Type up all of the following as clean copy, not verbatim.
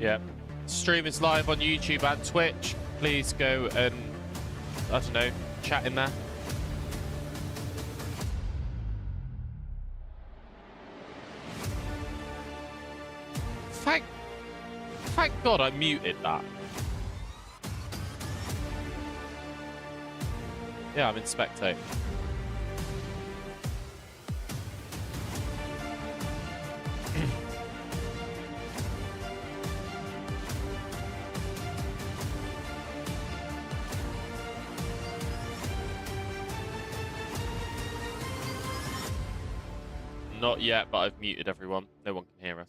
Yeah. Stream is live on YouTube and Twitch. Please go and, I don't know, chat in there. Thank God I muted that. Yeah, I'm in spectate. Not yet, but I've muted everyone. No one can hear us.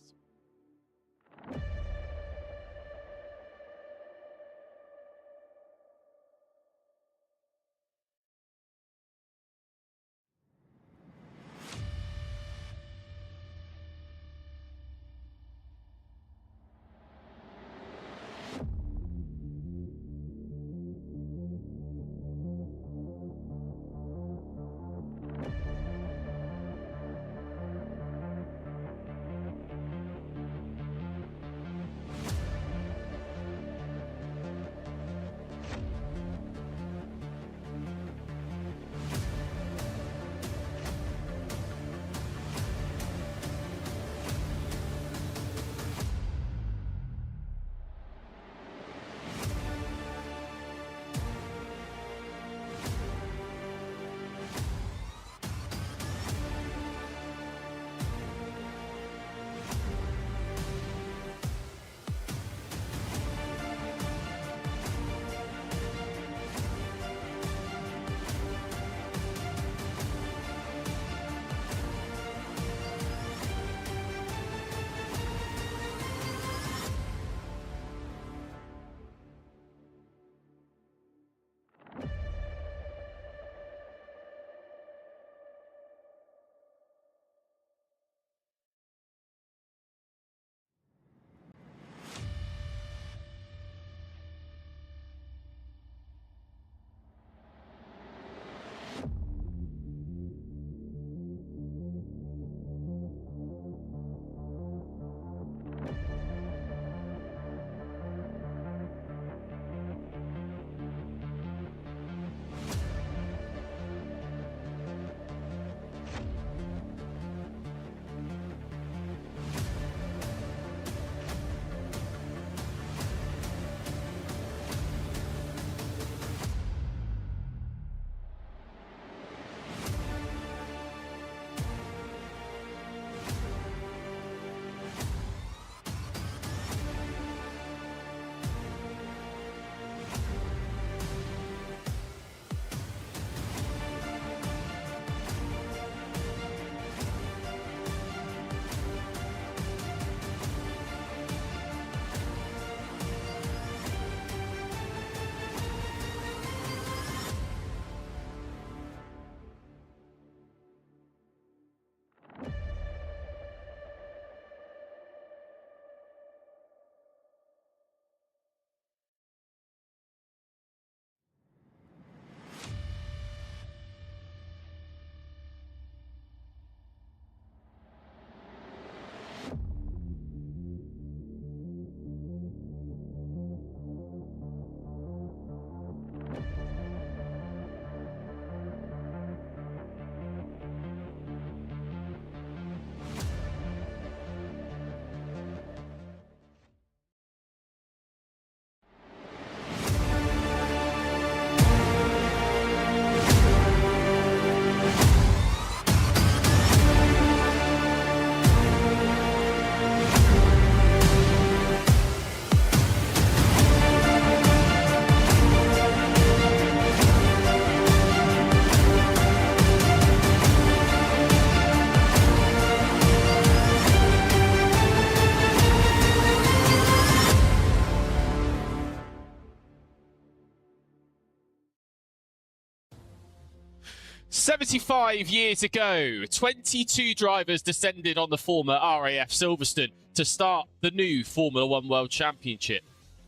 "75 years ago, 22 drivers descended on the former RAF Silverstone to start the new Formula One World Championship.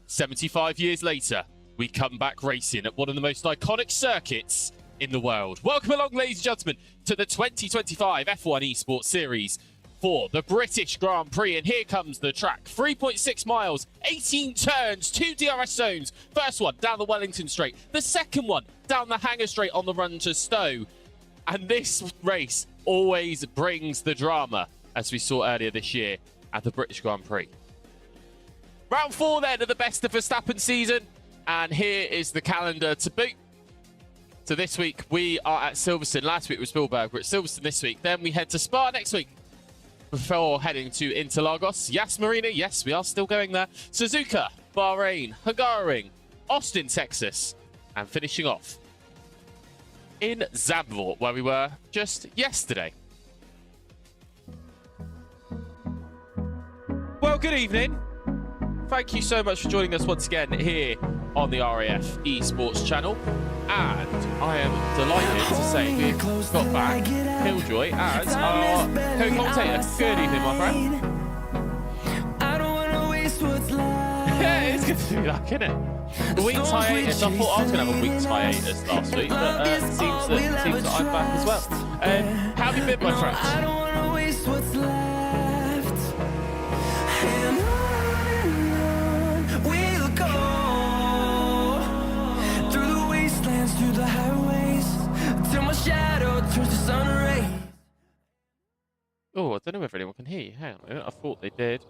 75 years later, we come back racing at one of the most iconic circuits in the world. Welcome along, ladies and gentlemen, to the 2025 F1 Esports Series. for the British Grand Prix. And here comes the track. 3.6 miles, 18 turns, 2 DRS zones. First one down the Wellington Straight. The second one down the Hanger Straight on the run to Stowe. And this race always brings the drama, as we saw earlier this year at the British Grand Prix. Round 4 then of the best of Verstappen season. And here is the calendar to boot. So this week we are at Silverstone. Last week was Spielberg. We're at Silverstone this week. Then we head to Spa next week before heading to Interlagos. Yas Marina, yes, we are still going there. Suzuka, Bahrain, Hungaroring, Austin, Texas, and finishing off in Zandvoort, where we were just yesterday. Well, good evening. Thank you so much for joining us once again here on the RAF Esports channel. And I am delighted to say we've got back Killjoy as our co-commentator. Good evening, my friend. Yeah, it's good to be back, isn't it? The week's hiatus. I thought I was going to have a week's hiatus last week, but it seems that I'm back as well. How have you been, my friend? I don't want to waste what's left. And on we'll go through the wastelands, through the highways, till my shadow turns to sun rays. Oh, I don't know if anyone can hear you. Hang on a minute. I thought they did.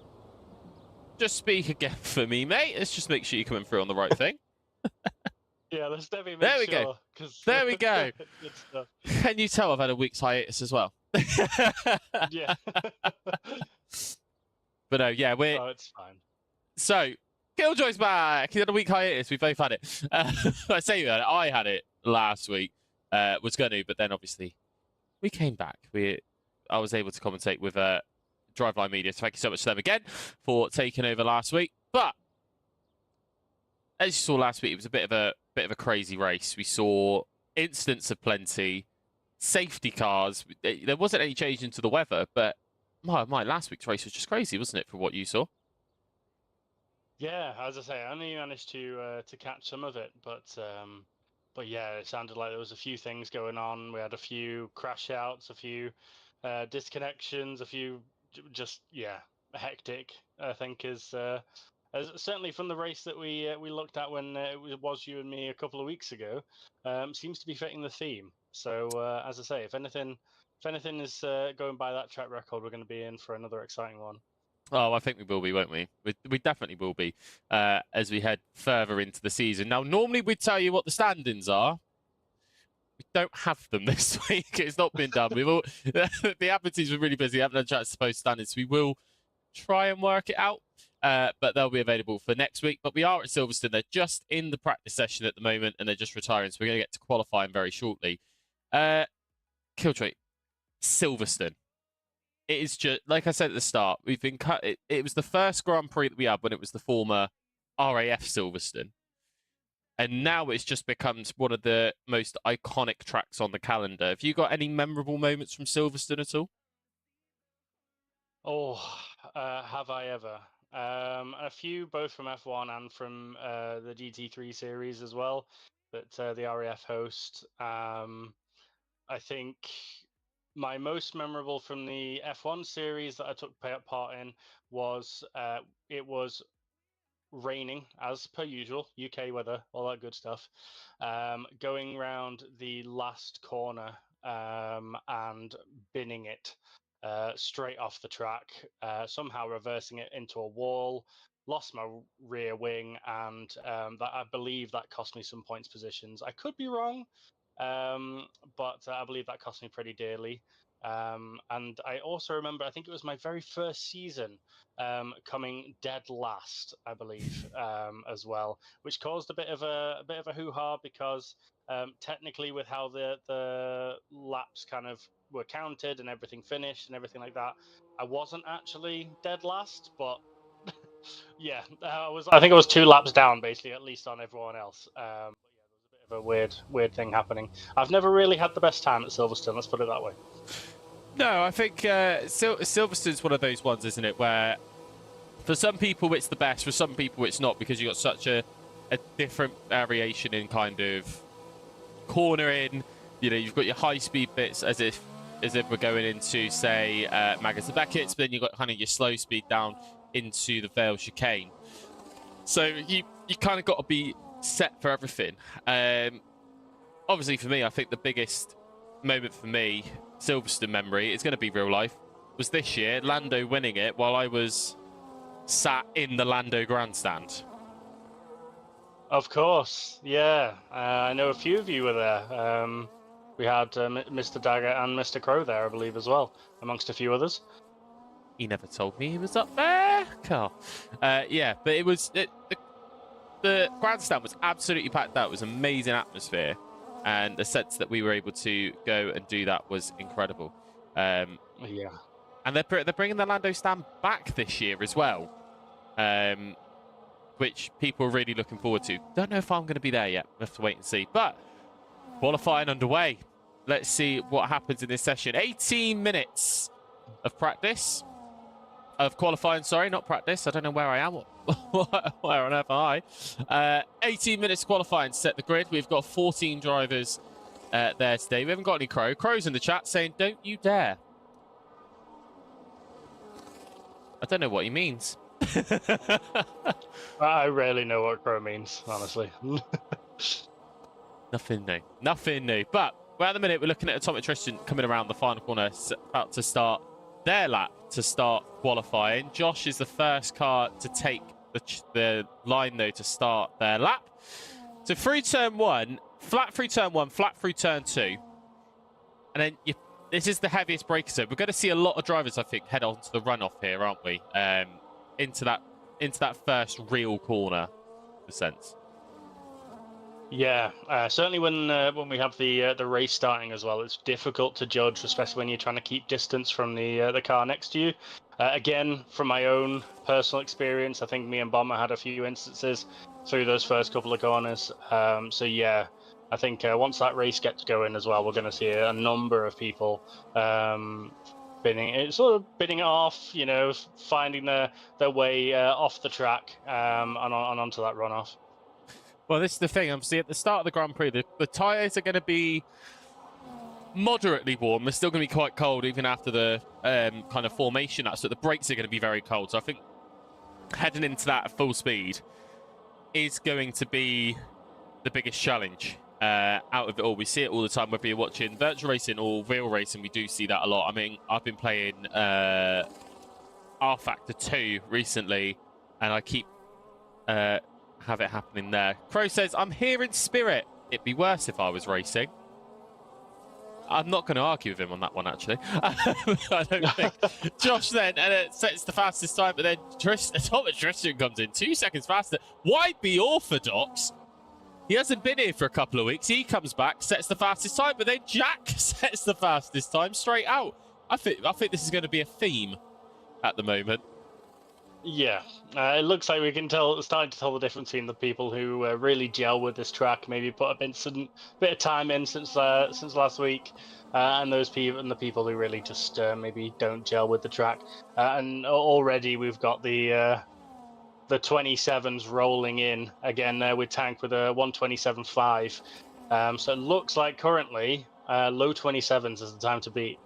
Just speak again for me, mate. Let's just make sure you're coming through on the right thing. Yeah, let's definitely make There we sure, go. There we go. Good stuff. Can you tell I've had a week's hiatus as well? Yeah. But no, yeah, we're... Oh, it's fine. So, Killjoy's back. He had a week hiatus. We both had it. I say you had it. I had it last week. Was going to, but then obviously we came back. I was able to commentate with Driveline Media. So thank you so much to them again for taking over last week. But as you saw last week, it was a bit of a crazy race. We saw incidents of plenty, safety cars. There wasn't any change into the weather, but my last week's race was just crazy, wasn't it? From what you saw. Yeah, as I say, I only managed to catch some of it, but yeah, it sounded like there was a few things going on. We had a few crash outs, a few disconnections, a few just hectic. I think is certainly from the race that we looked at when it was you and me a couple of weeks ago, seems to be fitting the theme. So as I say, if anything is going by that track record, we're going to be in for another exciting one. Oh, I think we will be, won't we? We definitely will be as we head further into the season. Now, normally we'd tell you what the standings are. We don't have them this week. It's not been done. The admin teams were really busy. Haven't had a chance to post standings. We will try and work it out, but they'll be available for next week. But we are at Silverstone. They're just in the practice session at the moment, and they're just retiring. So we're going to get to qualifying very shortly. Killjoy, Silverstone. It is just, like I said at the start, we've been cut. It was the first Grand Prix that we had when it was the former RAF Silverstone. And now it's just becomes one of the most iconic tracks on the calendar. Have you got any memorable moments from Silverstone at all? Oh, have I ever? A few, both from F1 and from the GT3 series as well, that the RAF host. I think my most memorable from the F1 series that I took part in was it was raining as per usual, UK weather, all that good stuff, going around the last corner and binning it straight off the track, somehow reversing it into a wall, lost my rear wing, and that I believe that cost me some points positions. I could be wrong, but I believe that cost me pretty dearly. And I also remember, I think it was my very first season, coming dead last, I believe, as well, which caused a bit of a hoo-ha because technically, with how the laps kind of were counted and everything finished and everything like that, I wasn't actually dead last, but yeah, I think I was 2 laps down, basically, at least on everyone else. But yeah, there was a bit of a weird thing happening. I've never really had the best time at Silverstone, let's put it that way. No, I think Silverstone's one of those ones, isn't it, where for some people it's the best, for some people it's not, because you've got such a different variation in kind of cornering. You know, you've got your high-speed bits as if as if we're going into, say, Maggotts and Beckett's, but then you've got kind of your slow speed down into the Vale chicane. So you kind of got to be set for everything. Obviously, for me, I think the biggest moment for me, Silverstone memory, is going to be real life, was this year, Lando winning it while I was sat in the Lando grandstand. Of course, yeah. I know a few of you were there. We had Mr. Dagger and Mr. Crow there, I believe, as well, amongst a few others. He never told me he was up there, Carl. Yeah, but it was... the grandstand was absolutely packed out. It was an amazing atmosphere. And the sense that we were able to go and do that was incredible. Yeah. And they're bringing the Lando stand back this year as well, which people are really looking forward to. Don't know if I'm going to be there yet. We'll have to wait and see. But qualifying underway. Let's see what happens in this session. 18 minutes of practice. Of qualifying, sorry, not practice. I don't know where I am. Where on earth am I? 18 minutes of qualifying to set the grid. We've got 14 drivers there today. We haven't got any Crow. Crow's in the chat saying, don't you dare. I don't know what he means. I rarely know what Crow means, honestly. Nothing new. Nothing new. But well, at the minute, we're looking at Atomic Tristan coming around the final corner, about to start their lap to start qualifying. Josh is the first car to take the line, though, to start their lap. So through turn one, flat through turn one, flat through turn two. And then this is the heaviest braking zone. We're going to see a lot of drivers, I think, head on to the runoff here, aren't we? Into that first real corner, in a sense. Yeah, certainly when we have the race starting as well, it's difficult to judge, especially when you're trying to keep distance from the car next to you. Again, from my own personal experience, I think me and Bomber had a few instances through those first couple of corners. So yeah, I think once that race gets going as well, we're going to see a number of people bidding it off, you know, finding their way off the track and onto that runoff. Well, this is the thing. Obviously, at the start of the Grand Prix, the tyres are going to be moderately warm. They're still going to be quite cold, even after the kind of formation. So the brakes are going to be very cold. So I think heading into that at full speed is going to be the biggest challenge out of it all. We see it all the time, whether you're watching virtual racing or real racing. We do see that a lot. I mean, I've been playing R Factor 2 recently, and I keep... have it happening there. Crow says, I'm here in spirit. It'd be worse if I was racing. I'm not going to argue with him on that one, actually. I don't think. Josh then sets the fastest time, but then Atomic Tristan comes in 2 seconds faster. Why be orthodox? He hasn't been here for a couple of weeks. He comes back, sets the fastest time, but then Jack sets the fastest time straight out. I think this is going to be a theme at the moment. Yeah, it looks like we can starting to tell the difference between the people who really gel with this track, maybe put a bit of time in since last week, and the people who really just maybe don't gel with the track. And already we've got the 27s rolling in again with Tank with a 1:27.5. So it looks like currently low 27s is the time to beat.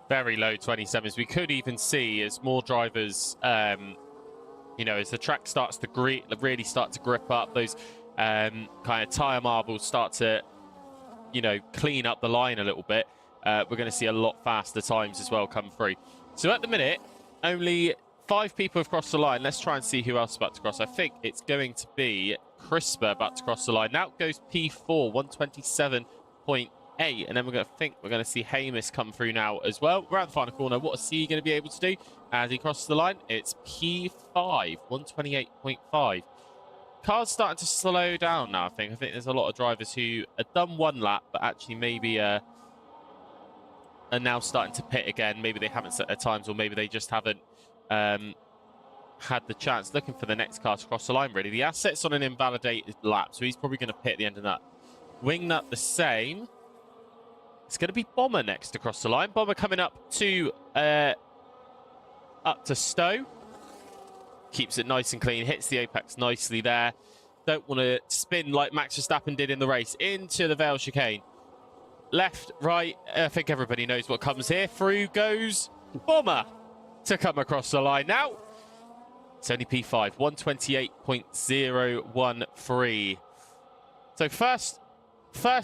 Very low 27s. We could even see as more drivers, you know, as the track starts to really start to grip up, those kind of tyre marbles start to, you know, clean up the line a little bit. We're going to see a lot faster times as well come through. So at the minute, only 5 people have crossed the line. Let's try and see who else is about to cross. I think it's going to be Crisper about to cross the line. Now goes P4, 1:27.8. And then we're going to see Hamis come through now as well. We're at the final corner. What is he going to be able to do as he crosses the line? It's P5, 1:28.5. Car's starting to slow down now, I think. There's a lot of drivers who have done one lap, but actually maybe are now starting to pit again. Maybe they haven't set their times, or maybe they just haven't had the chance. Looking for the next car to cross the line, really. The asset's on an invalidated lap, so he's probably going to pit at the end of that. Wingnut the same. It's going to be Bomber next to cross the line. Bomber coming up to Stowe. Keeps it nice and clean. Hits the apex nicely there. Don't want to spin like Max Verstappen did in the race into the Vale chicane. left, right. I think everybody knows what comes here. Through goes Bomber to come across the line now. It's only P5, 128.013. So first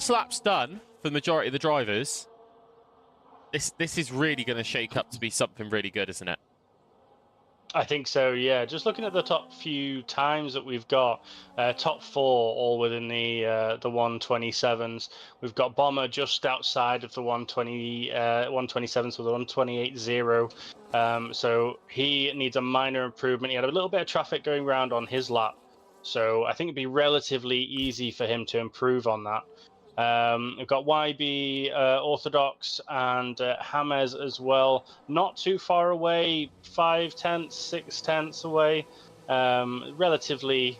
lap's done for the majority of the drivers. This is really going to shake up to be something really good, isn't it? I think so, yeah. Just looking at the top few times that we've got, top 4 all within the 127s. We've got Bomber just outside of the 127s with a 128.0. So he needs a minor improvement. He had a little bit of traffic going around on his lap. So I think it'd be relatively easy for him to improve on that. We've got YB, Orthodox, and Hamez as well. Not too far away, 5/10, 6/10 away. Relatively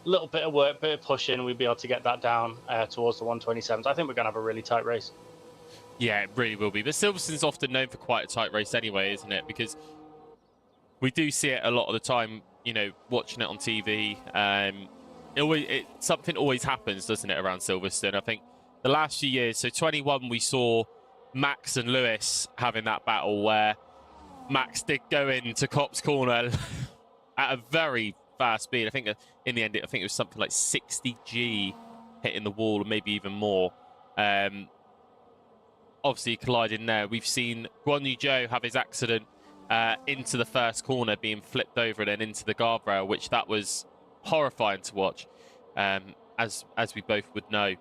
little bit of work, bit of pushing, we'd be able to get that down towards the 127s. I think we're going to have a really tight race. Yeah, it really will be. But Silverstone's often known for quite a tight race anyway, isn't it? Because we do see it a lot of the time, you know, watching it on TV. Something always happens, doesn't it, around Silverstone? I think the last few years, so 21, we saw Max and Lewis having that battle where Max did go into Cop's corner at a very fast speed. I think in the end, I think it was something like 60G hitting the wall, or maybe even more. Obviously, colliding there. We've seen Guan Yu Zhou have his accident into the first corner, being flipped over and then into the guardrail, which that was horrifying to watch, as we both would know.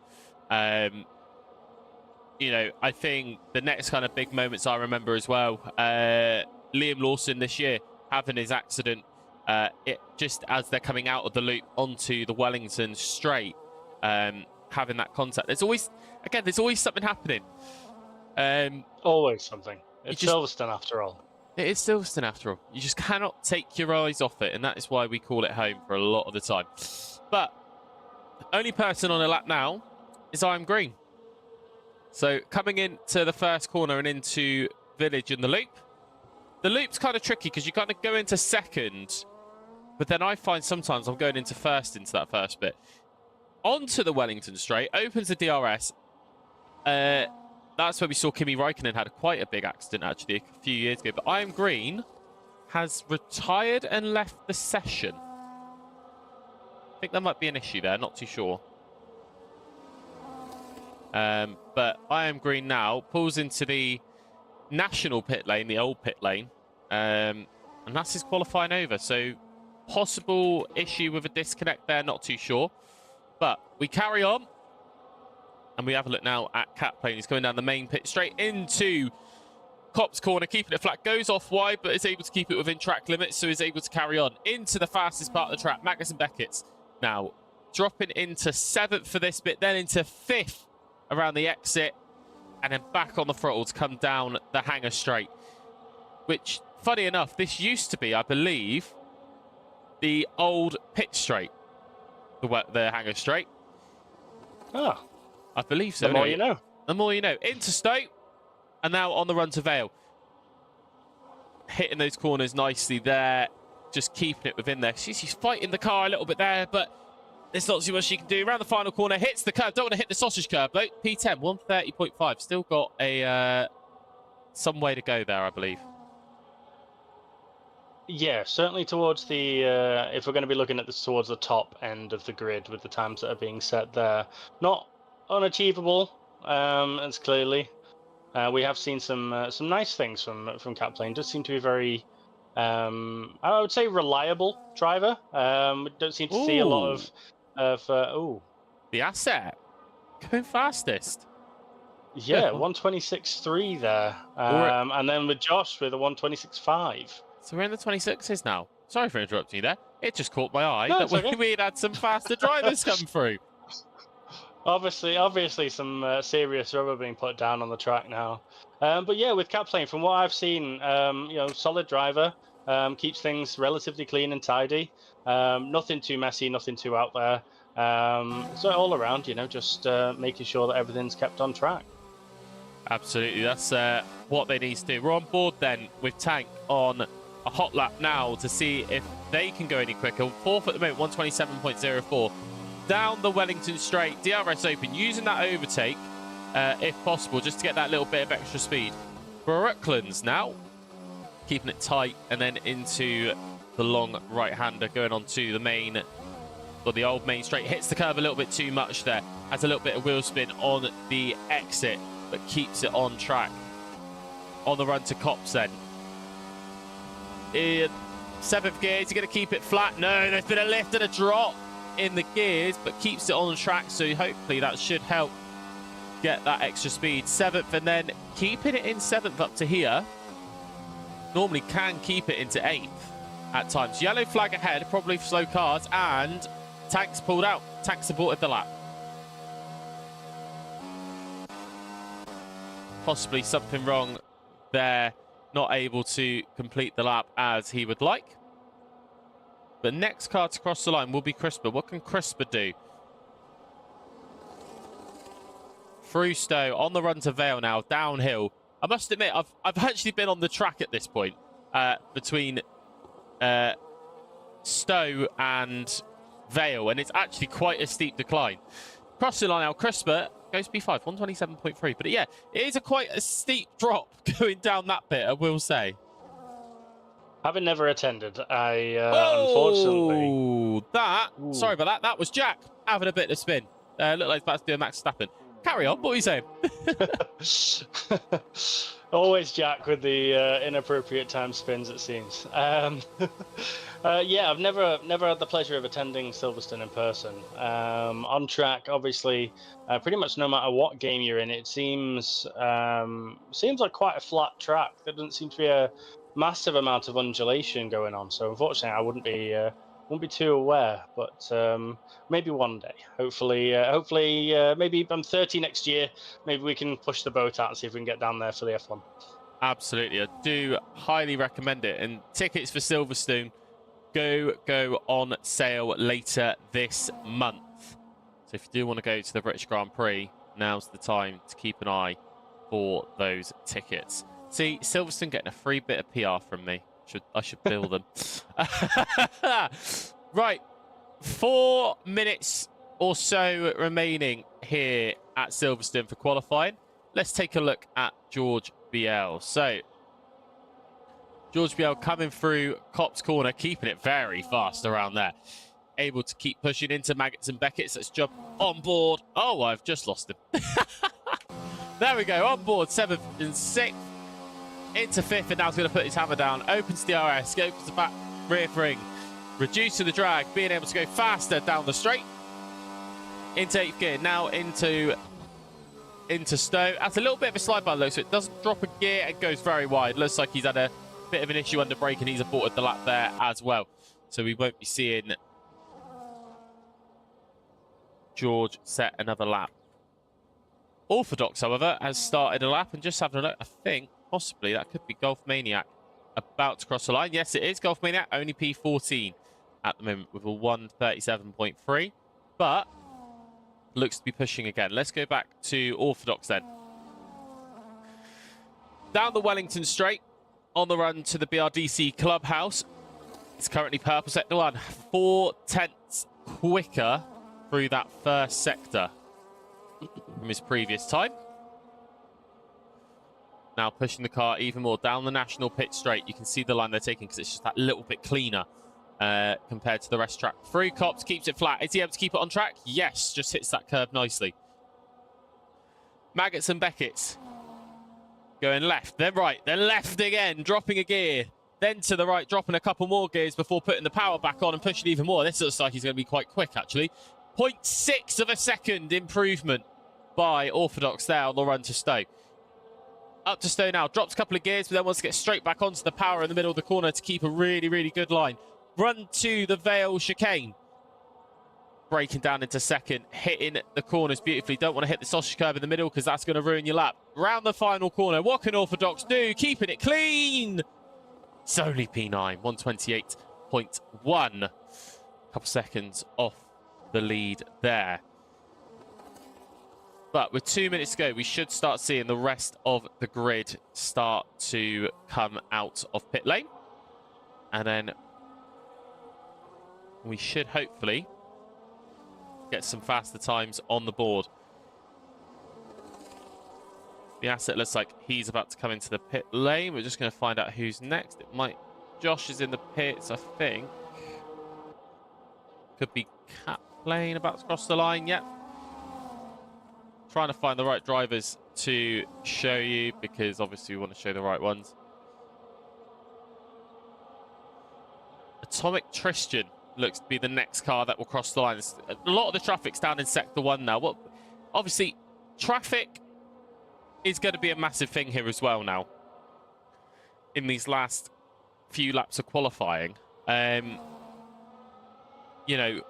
You know, I think the next kind of big moments I remember as well, Liam Lawson this year having his accident just as they're coming out of the loop onto the Wellington straight, having that contact. There's always something happening. Always something. It's Silverstone after all. It is Silverstone after all. You just cannot take your eyes off it, and that is why we call it home for a lot of the time. But only person on a lap now is I'm Green. So coming into the first corner and into Village in the loop. The loop's kind of tricky because you kind of go into second, but then I find sometimes I'm going into first into that first bit. Onto the Wellington straight, opens the DRS. That's where we saw Kimi Räikkönen had quite a big accident, actually, a few years ago. But I Am Green has retired and left the session. I think there might be an issue there, not too sure. But I Am Green now pulls into the national pit lane, the old pit lane. And that's his qualifying over. So possible issue with a disconnect there, not too sure. But we carry on. And we have a look now at Cat Plane. He's going down the main pit straight into Cop's corner, keeping it flat. Goes off wide, but is able to keep it within track limits, so is able to carry on into the fastest part of the track. Magnussen Beckett's now dropping into 7th for this bit, then into 5th around the exit, and then back on the throttle to come down the hangar straight. Which, funny enough, this used to be, I believe, the old pit straight, the hangar straight. Oh. I believe so. The more you know. The more you know. Into Stoke, and now on the run to Vale. Hitting those corners nicely there. Just keeping it within there. She's fighting the car a little bit there, but there's not too much she can do. Around the final corner, hits the curve. Don't want to hit the sausage curve, though. P10, 130.5. Still got a some way to go there, I believe. Yeah, certainly towards the, if we're going to be looking at this towards the top end of the grid with the times that are being set there. Not unachievable, as clearly. We have seen some nice things from Cat Plane. Does seem to be very, I would say, reliable driver. We don't seem to see a lot of the asset going fastest. Yeah, 126.3 there, and then with Josh with a 126.5. So we're in the 26s now. Sorry for interrupting you there. It just caught my eye that okay. We had some faster drivers come through. Obviously, some serious rubber being put down on the track now. But yeah, with Cat Plane, from what I've seen, you know, solid driver, keeps things relatively clean and tidy. Nothing too messy, nothing too out there. So all around, you know, just making sure that everything's kept on track. Absolutely, that's what they need to do. We're on board then with Tank on a hot lap now to see if they can go any quicker. 4th at the moment, 127.04. Down the Wellington straight, DRS open, using that overtake if possible, just to get that little bit of extra speed. Brooklands now, keeping it tight, and then into the long right-hander, going on to the main, or the old main straight. Hits the curve a little bit too much there. Has a little bit of wheel spin on the exit, but keeps it on track. On the run to Cops then. In 7th gear, is he going to keep it flat? No, there's been a lift and a drop in the gears, but keeps it on track, so hopefully that should help get that extra speed. 7th, and then keeping it in 7th up to here. Normally can keep it into 8th at times. Yellow flag ahead, probably for slow cars, and Tanks pulled out. Tanks supported the lap. Possibly something wrong there, not able to complete the lap as he would like. But next car to cross the line will be Crisper. What can Crisper do? Through Stowe, on the run to Vale now, downhill. I must admit, I've actually been on the track at this point, between Stowe and Vale, and it's actually quite a steep decline. Cross the line now, Crisper goes P5, 127.3. But yeah, it is quite a steep drop going down that bit, I will say. Having never attended, unfortunately... Sorry about that. That was Jack having a bit of spin. Looked like he's about to do a Max Verstappen. Carry on. What are you saying? Always Jack with the inappropriate time spins, it seems. Yeah, I've never had the pleasure of attending Silverstone in person. On track, obviously, pretty much no matter what game you're in, it seems like quite a flat track. There doesn't seem to be a massive amount of undulation going on. So unfortunately, I wouldn't be too aware. But maybe one day. Hopefully, maybe I'm 30 next year. Maybe we can push the boat out and see if we can get down there for the F1. Absolutely, I do highly recommend it. And tickets for Silverstone go on sale later this month. So if you do want to go to the British Grand Prix, now's the time to keep an eye for those tickets. See, Silverstone getting a free bit of PR from me. I should bill them. Right, 4 minutes or so remaining here at Silverstone for qualifying. Let's take a look at George Biel. So, George Biel coming through Cop's corner, keeping it very fast around there. Able to keep pushing into Maggots and Beckett's. Let's jump on board. Oh, I've just lost him. There we go, on board, 7th and 6th. Into 5th, and now he's going to put his hammer down. Opens the RS, goes to the back rear ring. Reducing the drag, being able to go faster down the straight. Into 8th gear, now into Stowe. That's a little bit of a slide by though, so it doesn't drop a gear and goes very wide. Looks like he's had a bit of an issue under brake, and he's aborted the lap there as well. So we won't be seeing George set another lap. Orthodox, however, has started a lap, and just having a look, I think possibly that could be Golf Maniac about to cross the line. Yes, it is Golf Maniac, only P14 at the moment with a 137.3, but looks to be pushing again. Let's go back to Orthodox then. Down the Wellington Straight, on the run to the BRDC Clubhouse. It's currently purple sector 1, 4/10 quicker through that first sector from his previous time. Now pushing the car even more down the National Pit Straight. You can see the line they're taking because it's just that little bit cleaner compared to the rest of the track. Through Cops, keeps it flat. Is he able to keep it on track? Yes, just hits that curve nicely. Maggots and Beckett's going left, then right, then left again, dropping a gear. Then to the right, dropping a couple more gears before putting the power back on and pushing even more. This looks like he's going to be quite quick, actually. 0.6 of a second improvement by Orthodox there on the run to Stowe. Up to Stowe now, drops a couple of gears, but then wants to get straight back onto the power in the middle of the corner to keep a really, really good line. Run to the Vale chicane. Breaking down into second, hitting the corners beautifully. Don't want to hit the sausage curb in the middle because that's going to ruin your lap. Round the final corner, what can Orthodox do? Keeping it clean. It's only P9, 128.1. A couple seconds off the lead there. But with 2 minutes to go, we should start seeing the rest of the grid start to come out of pit lane. And then we should hopefully get some faster times on the board. The asset looks like he's about to come into the pit lane. We're just going to find out who's next. It might... Josh is in the pits, I think. Could be Cat Plane about to cross the line. Yep. Trying to find the right drivers to show you, because obviously we want to show the right ones. Atomic Tristan looks to be the next car that will cross the line. A lot of the traffic's down in Sector 1 now. Well, obviously, traffic is going to be a massive thing here as well now. In these last few laps of qualifying. You know,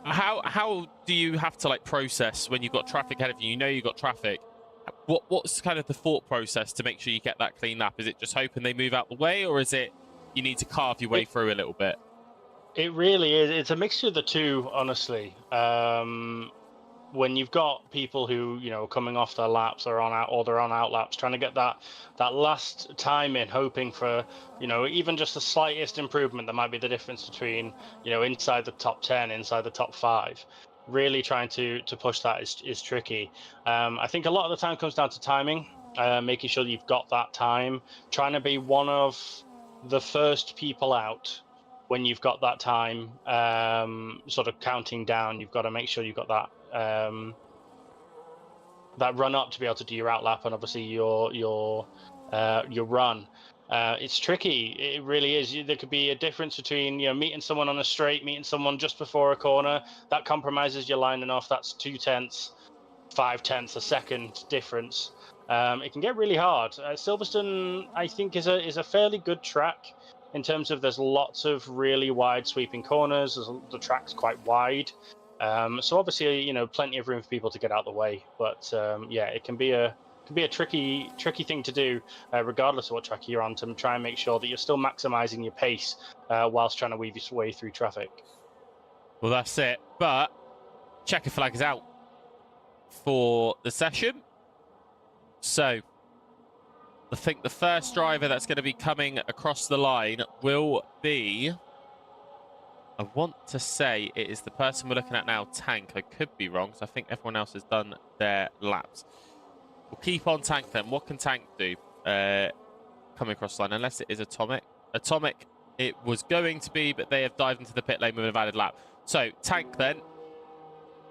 how do you have to like process when you've got traffic ahead of you? You know you've got traffic. What's kind of the thought process to make sure you get that clean lap? Is it just hoping they move out the way, or is it you need to carve your way through a little bit? It really is. It's a mixture of the two, honestly. When you've got people who, you know, coming off their laps or they're on out laps, trying to get that last time in, hoping for, you know, even just the slightest improvement, that might be the difference between, you know, inside the top 10, inside the top 5. Really trying to push that is tricky. I think a lot of the time comes down to timing, making sure you've got that time, trying to be one of the first people out when you've got that time, sort of counting down. You've got to make sure you've got that that run up to be able to do your out lap and obviously your run. It's tricky. It really is. There could be a difference between, you know, meeting someone on a straight, meeting someone just before a corner. That compromises your line enough. That's 0.2, 0.5 a second difference. It can get really hard. Silverstone, I think, is a fairly good track in terms of there's lots of really wide sweeping corners. The track's quite wide. So obviously, you know, plenty of room for people to get out of the way. But yeah, it can be a tricky thing to do, regardless of what track you're on, to try and make sure that you're still maximising your pace whilst trying to weave your way through traffic. Well, that's it. But checker flag is out for the session. So I think the first driver that's going to be coming across the line will be... I want to say it is the person we're looking at now, Tank. I could be wrong, because I think everyone else has done their laps. We'll keep on Tank then. What can Tank do coming across the line? Unless it is Atomic. Atomic it was going to be, but they have dived into the pit lane with a valid lap. So Tank then,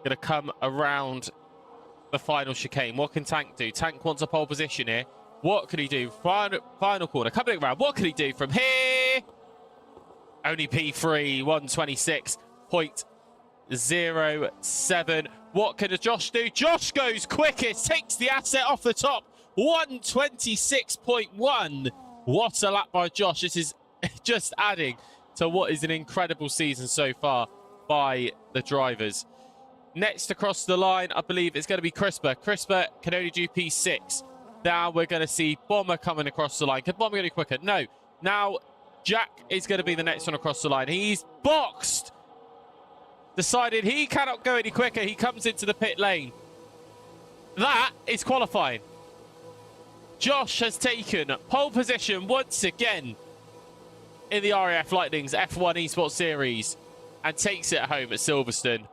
going to come around the final chicane. What can Tank do? Tank wants a pole position here. What can he do? Final corner, coming around. What can he do from here? Only P3, 126.07. What can Josh do? Josh goes quickest, takes the asset off the top. 126.1. What a lap by Josh. This is just adding to what is an incredible season so far by the drivers. Next across the line, I believe it's going to be Crisper. Crisper can only do P6. Now we're going to see Bomber coming across the line. Can Bomber go any quicker? No. Now Jack is going to be the next one across the line. He's boxed. Decided he cannot go any quicker. He comes into the pit lane. That is qualifying. Josh has taken pole position once again in the RAF Lightning's F1 Esports Series and takes it home at Silverstone.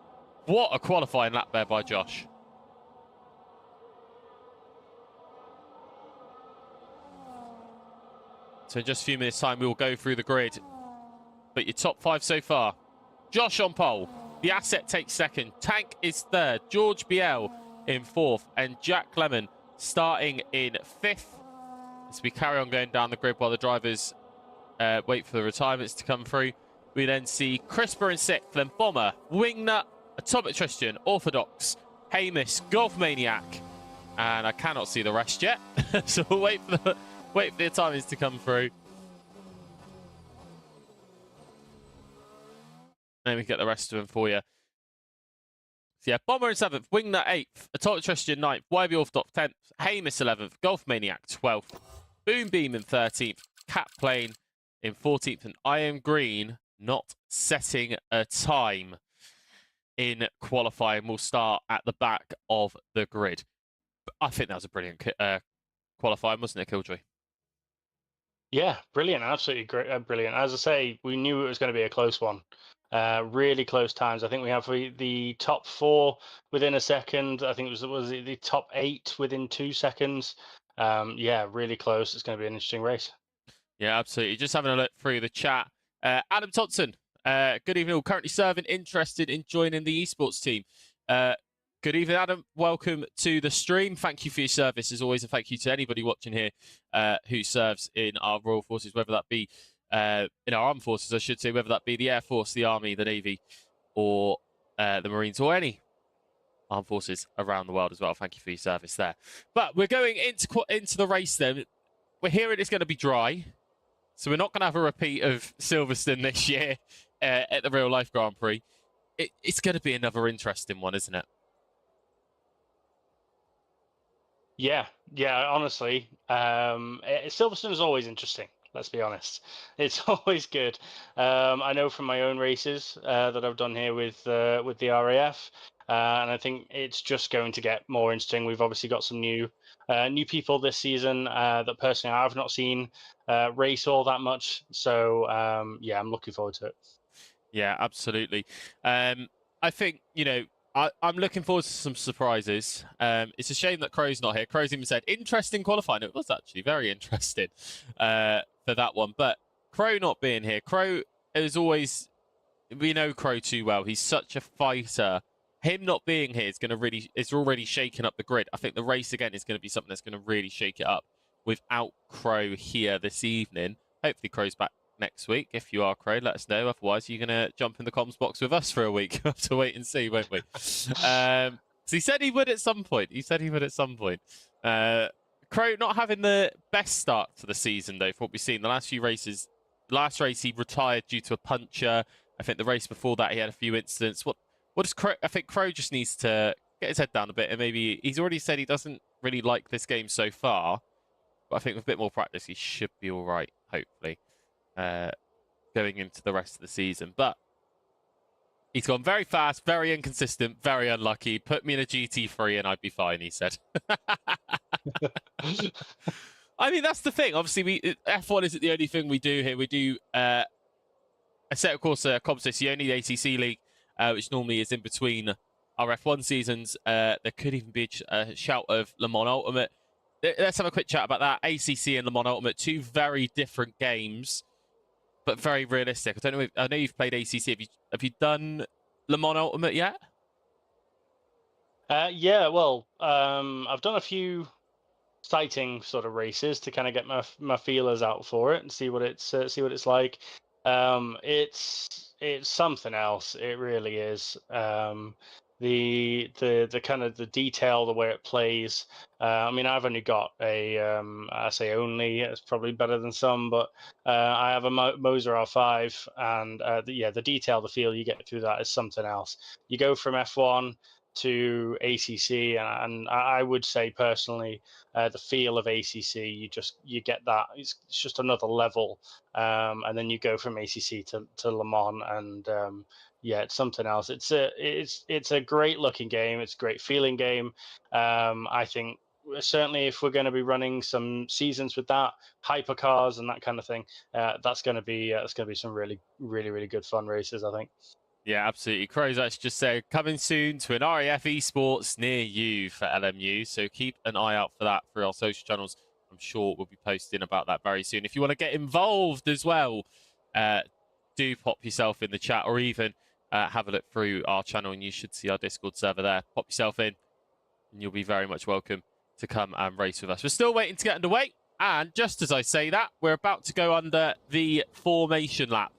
What a qualifying lap there by Josh. So in just a few minutes' time, we will go through the grid. But your top 5 so far. Josh on pole. The Asset takes second. Tank is third. George Biel in fourth. And Jack Lemon starting in fifth. As we carry on going down the grid while the drivers wait for the retirements to come through. We then see Crisper in sixth. Then Bomber, Wingnut, Atomic Tristan, Orthodox, Hamish, Golf Maniac. And I cannot see the rest yet. So we'll wait for the timings to come through. Then we get the rest of them for you. So yeah, Bomber in 7th, Wingnut 8th, Atomic Tristan 9th, YB Orthodox 10th, Hamish 11th, Golf Maniac 12th, Boom Beam in 13th, Cat Plane in 14th, and I Am Green not setting a time in qualifying. We'll start at the back of the grid. I think that was a brilliant qualifying, wasn't it, Killjoy? Yeah, brilliant. Absolutely great. Brilliant. As I say, we knew it was going to be a close one. Really close times. I think we have the top 4 within a second. I think was it the top 8 within 2 seconds. Yeah, really close. It's going to be an interesting race. Yeah, absolutely. Just having a look through the chat. Adam Thompson, good evening. All. Currently serving, interested in joining the esports team. Good evening, Adam. Welcome to the stream. Thank you for your service as always, and thank you to anybody watching here who serves in our Royal Forces, whether that be in our armed forces, I should say, whether that be the Air Force, the Army, the Navy, or the Marines, or any armed forces around the world as well. Thank you for your service there. But we're going into the race then. We're hearing it's going to be dry. So we're not going to have a repeat of Silverstone this year at the real life Grand Prix. It's going to be another interesting one, isn't it? Yeah, honestly, Silverstone is always interesting. Let's be honest, it's always good. I know from my own races that I've done here with the RAF, and I think it's just going to get more interesting. We've obviously got some new people this season that personally I've not seen race all that much. So yeah, I'm looking forward to it. Yeah, absolutely. I think, I'm looking forward to some surprises. It's a shame that Crow's not here. Crow's even said, interesting qualifying. It was actually very interesting for that one. But Crow not being here, Crow is always, we know Crow too well. He's such a fighter. Him not being here is going to really, it's already shaking up the grid. I think the race again is going to be something that's going to really shake it up without Crow here this evening. Hopefully Crow's back next week. If you are Crow, let us know. Otherwise, you're going to jump in the comms box with us for a week. We'll have to wait and see, won't we? So he said he would at some point. Crow not having the best start to the season, though, for what we've seen. The last few races, last race he retired due to a puncture. I think the race before that he had a few incidents. What does Crow? I think Crow just needs to get his head down a bit, and maybe he's already said he doesn't really like this game so far. But I think with a bit more practice, he should be all right, hopefully, going into the rest of the season. But he's gone very fast, very inconsistent, very unlucky. Put me in a GT3 and I'd be fine, he said. I mean, that's the thing. Obviously, F1 isn't the only thing we do here. We do a set, of course, competition, the only ACC league, which normally is in between our F1 seasons. There could even be a shout of Le Mans Ultimate. Let's have a quick chat about that. ACC and Le Mans Ultimate, two very different games, but very realistic. I don't know. I know you've played ACC. Have you done Le Mans Ultimate yet? Yeah, well, I've done a few sighting sort of races to kind of get my feelers out for it and see what it's like. It's something else. It really is. The kind of the detail, the way it plays. I mean, I've only got a I say only, it's probably better than some, but I have a Moser R5, and the detail, the feel you get through that is something else. You go from F1 to ACC, and I would say personally, the feel of ACC, you get that it's just another level, and then you go from ACC to Le Mans, and yeah, it's something else. It's a great looking game. It's a great feeling game. I think certainly if we're going to be running some seasons with that, hypercars and that kind of thing, that's going to be some really good fun races, I think. Yeah, absolutely. Crozat's just said, coming soon to an RAF Esports near you for LMU. So keep an eye out for that through our social channels. I'm sure we'll be posting about that very soon. If you want to get involved as well, do pop yourself in the chat, or even have a look through our channel and you should see our Discord server there. Pop yourself in and you'll be very much welcome to come and race with us. We're still waiting to get underway. And just as I say that, we're about to go under the formation lap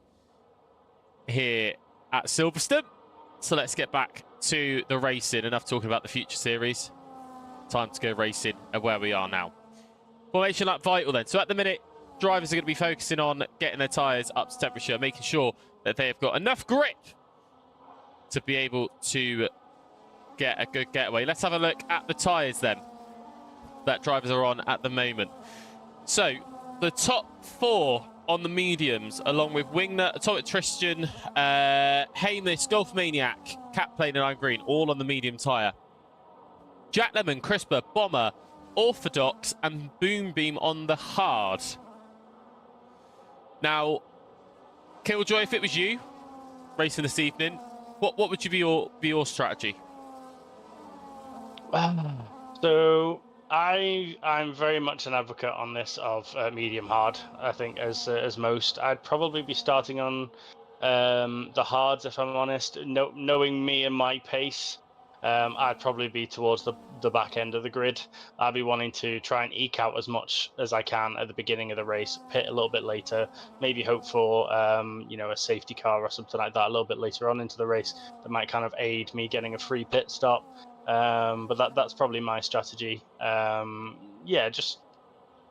here at Silverstone. So let's get back to the racing. Enough talking about the future series. Time to go racing and where we are now. Formation lap vital then. So at the minute, drivers are going to be focusing on getting their tyres up to temperature, making sure that they have got enough grip to be able to get a good getaway. Let's have a look at the tyres then that drivers are on at the moment. So the top 4 on the mediums, along with Wingner, Atomic Tristan, Hameless, Golf Maniac, Cat Plane and I'm Green, all on the medium tyre. Jack Lemon, Crisper, Bomber, Orthodox and Boom Beam on the hard. Now, Killjoy, if it was you, racing this evening. What would you be your strategy? So I'm very much an advocate on this of medium hard. I think as most, I'd probably be starting on the hards if I'm honest. Knowing me and my pace, I'd probably be towards the back end of the grid. I'd be wanting to try and eke out as much as I can at the beginning of the race, pit a little bit later, maybe hope for a safety car or something like that a little bit later on into the race that might kind of aid me getting a free pit stop. But that's probably my strategy. Just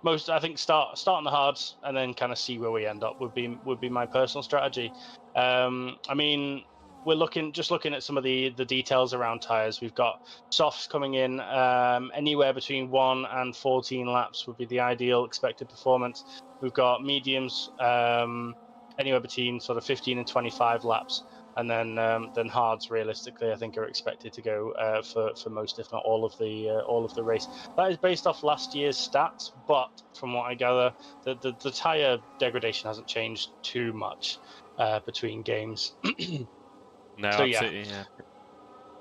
I think start on the hards and then kind of see where we end up would be my personal strategy. I mean, we're looking at some of the details around tires. We've got softs coming in anywhere between 1 and 14 laps would be the ideal expected performance. We've got mediums anywhere between sort of 15 and 25 laps. And then hards realistically, I think, are expected to go for most, if not all of the race. That is based off last year's stats, but from what I gather, the tire degradation hasn't changed too much between games. No, so absolutely,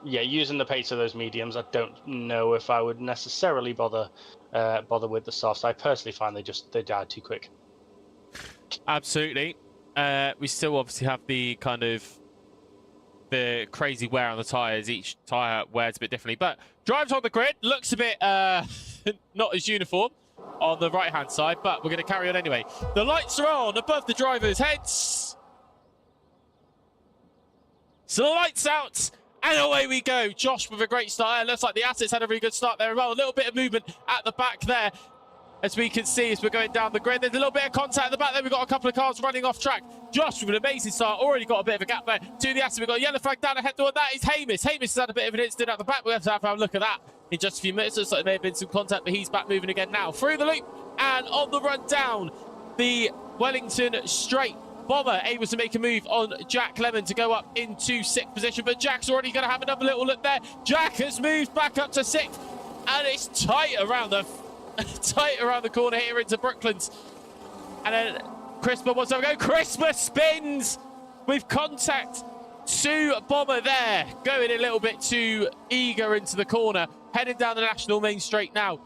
yeah, using the pace of those mediums, I don't know if I would necessarily bother with the softs. I personally find they die too quick. Absolutely. We still obviously have the kind of the crazy wear on the tyres. Each tyre wears a bit differently, but drives on the grid looks a bit not as uniform on the right hand side, but we're going to carry on anyway. The lights are on above the drivers' heads, so the lights out and away we go. Josh with a great start. It looks like the Assets had a really good start there as well. A little bit of movement at the back there, as we can see as we're going down the grid. There's a little bit of contact at the back there. We've got a couple of cars running off track. Josh with an amazing start, already got a bit of a gap there to the Asset. We've got a yellow flag down ahead door. That is Hamish. Hamish has had a bit of an incident at the back. We'll have to have a look at that in just a few minutes. Looks like there may have been some contact, but he's back moving again now. Through the loop and on the run down the Wellington straight. Bomber able to make a move on Jack Lemon to go up into 6th position, but Jack's already going to have another little look there. Jack has moved back up to 6th, and it's tight around the corner here into Brooklands. And then Crisper wants to go. Crisper spins with contact to Bomber there, going a little bit too eager into the corner, heading down the National Main Straight now.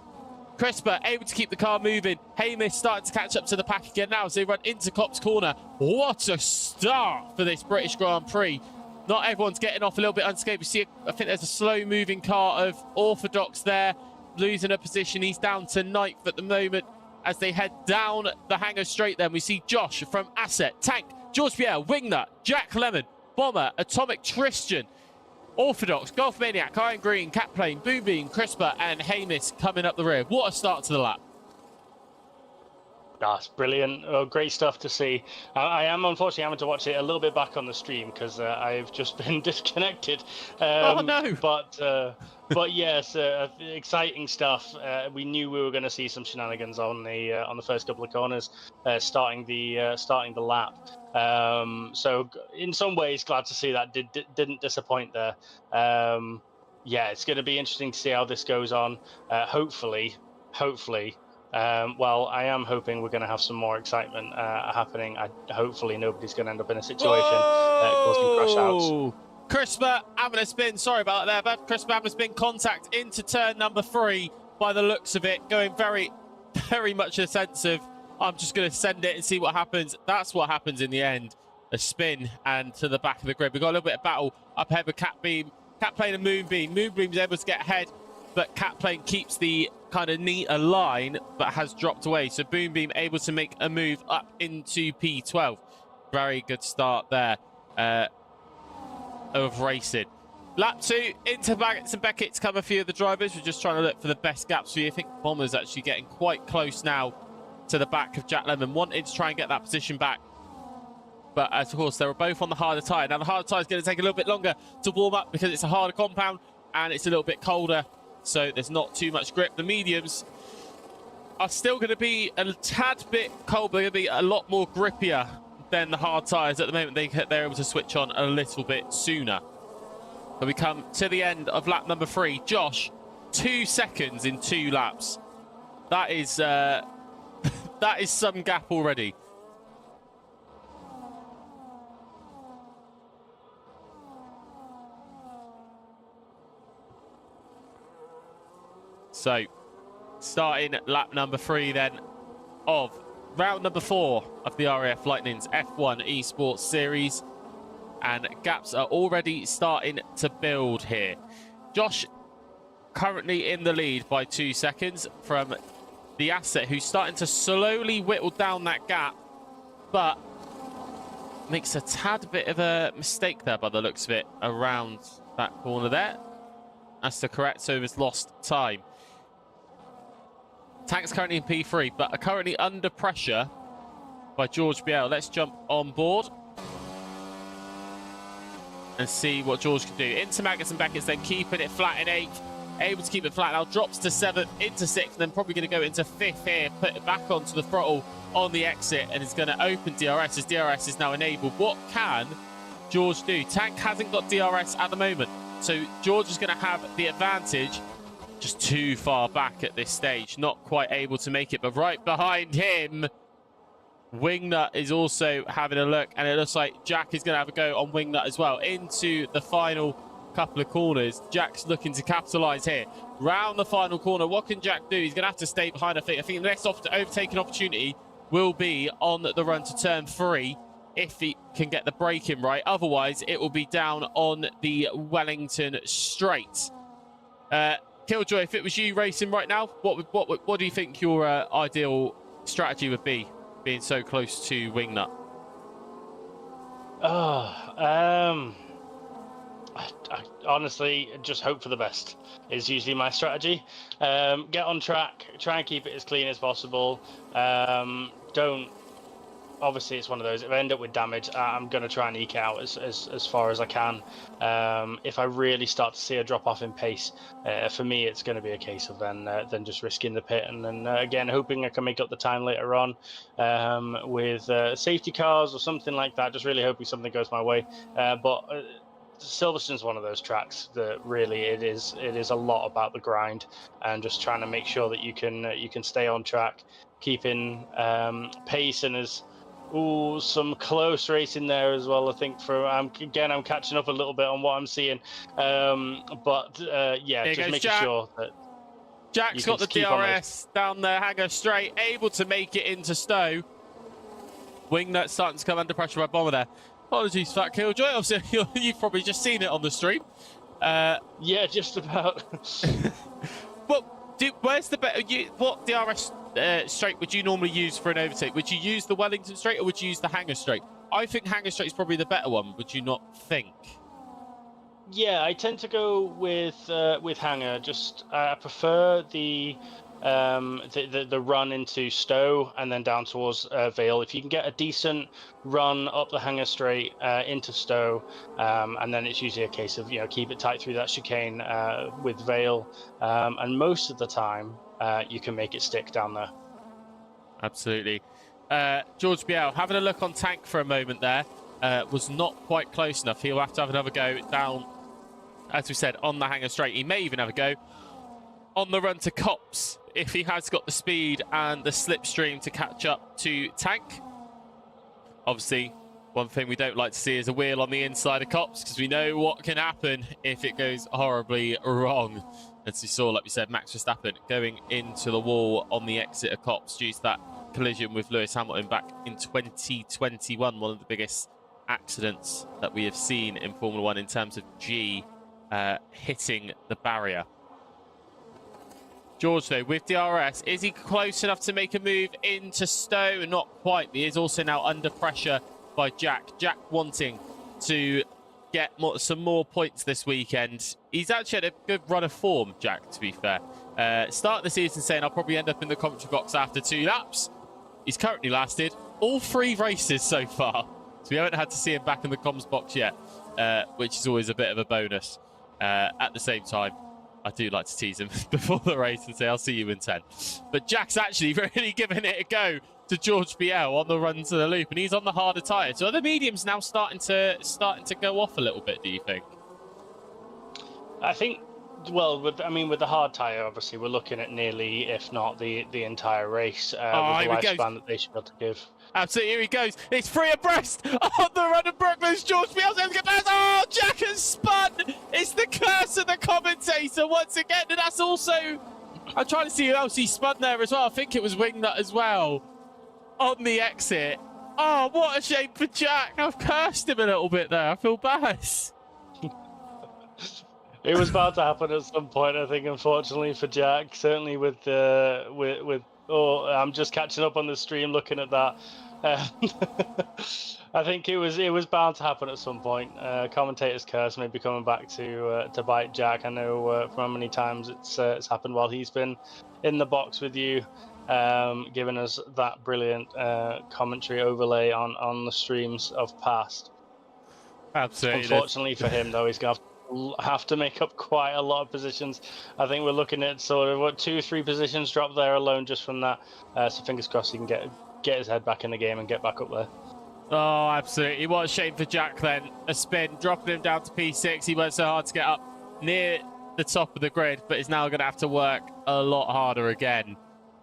Crisper able to keep the car moving. Hamish starting to catch up to the pack again now as they run into Klopp's corner. What a start for this British Grand Prix. Not everyone's getting off a little bit unscathed. We see, I think there's a slow-moving car of Orthodox there, losing a position. He's down to 9th at the moment as they head down the hangar straight. Then we see Josh from Asset, Tank, George Pierre, Wingnut, Jack Lemon, Bomber, Atomic Tristan, Orthodox, Golf Maniac, Iron Green, Catplane, Boom Beam, Crisper, and Hamish coming up the rear. What a start to the lap. That's brilliant. Oh, great stuff to see. I am unfortunately having to watch it a little bit back on the stream because I've just been disconnected. Oh no! But yes, exciting stuff. We knew we were going to see some shenanigans on the first couple of corners, starting the lap. So in some ways, glad to see that didn't disappoint there. It's going to be interesting to see how this goes on. Hopefully. Well, I am hoping we're going to have some more excitement happening. Hopefully nobody's going to end up in a situation causing crash outs. Crisper having a spin. Sorry about that there, but Crisper having a spin. Contact into turn number 3 by the looks of it. Going very, very much a sense of, I'm just going to send it and see what happens. That's what happens in the end. A spin and to the back of the grid. We've got a little bit of battle up ahead with Catplane and Moonbeam. Moonbeam's able to get ahead, but Catplane keeps the kind of neater line, but has dropped away. So Boombeam able to make a move up into P12. Very good start there of racing. Lap 2 into Baggett's and Beckett's come a few of the drivers. We're just trying to look for the best gaps for you. I think Bomber's actually getting quite close now to the back of Jack Lemon, wanting to try and get that position back. But of course, they were both on the harder tyre. Now the harder tyre is going to take a little bit longer to warm up because it's a harder compound and it's a little bit colder. So there's not too much grip. The mediums are still going to be a tad bit cold, but they're going to be a lot more grippier than the hard tyres at the moment. They're able to switch on a little bit sooner. But we come to the end of lap number 3. Josh, 2 seconds in 2 laps. That is that is some gap already. So, starting lap number 3 then of round number 4 of the RAF Lightning's F1 Esports series. And gaps are already starting to build here. Josh currently in the lead by 2 seconds from the Asset, who's starting to slowly whittle down that gap, but makes a tad bit of a mistake there by the looks of it around that corner there. That's the correct, so he's lost time. Tank's currently in P3, but are currently under pressure by George Biel. Let's jump on board and see what George can do. Into Magnus and Beckett's then keeping it flat in 8th. Able to keep it flat now, drops to 7th, into 6th, and then probably going to go into 5th here, put it back onto the throttle on the exit, and is going to open DRS as DRS is now enabled. What can George do? Tank hasn't got DRS at the moment, so George is going to have the advantage. Just too far back at this stage, not quite able to make it, but right behind him, Wingnut is also having a look, and it looks like Jack is going to have a go on Wingnut as well into the final couple of corners. Jack's looking to capitalise here. Round the final corner, what can Jack do? He's going to have to stay behind, I think. The next overtaking opportunity will be on the run to turn 3 if he can get the braking right. Otherwise, it will be down on the Wellington straight. Killjoy, if it was you racing right now, what do you think your ideal strategy would be, being so close to Wingnut? I honestly just hope for the best is usually my strategy. Get on track, try and keep it as clean as possible. Obviously it's one of those, if I end up with damage, I'm going to try and eke out as far as I can. If I really start to see a drop off in pace, for me it's going to be a case of then just risking the pit, and then again hoping I can make up the time later on with safety cars or something like that. Just really hoping something goes my way. But Silverstone's one of those tracks that really it is a lot about the grind and just trying to make sure that you can stay on track, keeping pace, and some close racing there as well. I think I'm catching up a little bit on what I'm seeing, yeah, just making sure that Jack's got the DRS down the Hanger straight, able to make it into Stowe. Wingnut starting to come under pressure by Bomber there. Apologies for that, Killjoy. Obviously, you've probably just seen it on the stream. Yeah, just about. Where's the better? What DRS straight would you normally use for an overtake? Would you use the Wellington straight or would you use the Hanger straight? I think Hanger straight is probably the better one. Would you not think? Yeah, I tend to go with Hanger. Just I prefer the run into Stowe and then down towards Vale. If you can get a decent run up the Hanger straight into Stowe, and then it's usually a case of keep it tight through that chicane with Vale, and most of the time you can make it stick down there. Absolutely. George Biel having a look on Tank for a moment there, was not quite close enough. He'll have to have another go down, as we said, on the Hanger straight. He may even have a go on the run to Cops if he has got the speed and the slipstream to catch up to Tank. Obviously, one thing we don't like to see is a wheel on the inside of Cops, because we know what can happen if it goes horribly wrong. As we saw, like we said, Max Verstappen going into the wall on the exit of Cops due to that collision with Lewis Hamilton back in 2021, one of the biggest accidents that we have seen in Formula One in terms of G hitting the barrier. George, though, with DRS, is he close enough to make a move into Stowe? Not quite. He is also now under pressure by Jack. Jack wanting to get some more points this weekend. He's actually had a good run of form, Jack, to be fair. Start the season saying I'll probably end up in the commentary box after 2 laps. He's currently lasted all 3 races so far. So we haven't had to see him back in the comms box yet, which is always a bit of a bonus. At the same time, I do like to tease him before the race and say, I'll see you in 10. But Jack's actually really giving it a go to George Biel on the run to the loop, and he's on the harder tyre. So are the mediums now starting to go off a little bit, do you think? I think, well, with the hard tyre, obviously, we're looking at nearly, if not the entire race, with the lifespan that they should be able to give. Absolutely, here he goes. It's 3 abreast on the run of Brooklyn's George Biel's going to get past. Oh, Jack has spun. It's the curse of the commentator once again, and that's also I'm trying to see who else he spun there as well. I think it was Wingnut as well on the exit. Oh, what a shame for Jack. I've cursed him a little bit there. I feel bad. It was bound to happen at some point, I think, unfortunately for Jack. Certainly with oh, I'm just catching up on the stream looking at that. I think it was bound to happen at some point. Commentator's curse may be coming back to bite Jack. I know from how many times it's happened while he's been in the box with you, giving us that brilliant commentary overlay on the streams of past. Absolutely. Unfortunately for him, though, he's going to have to make up quite a lot of positions. I think we're looking at sort of 2 or 3 positions drop there alone just from that. So fingers crossed he can get his head back in the game and get back up there. Oh, absolutely. What a shame for Jack then. A spin, dropping him down to P6. He went so hard to get up near the top of the grid, but is now going to have to work a lot harder again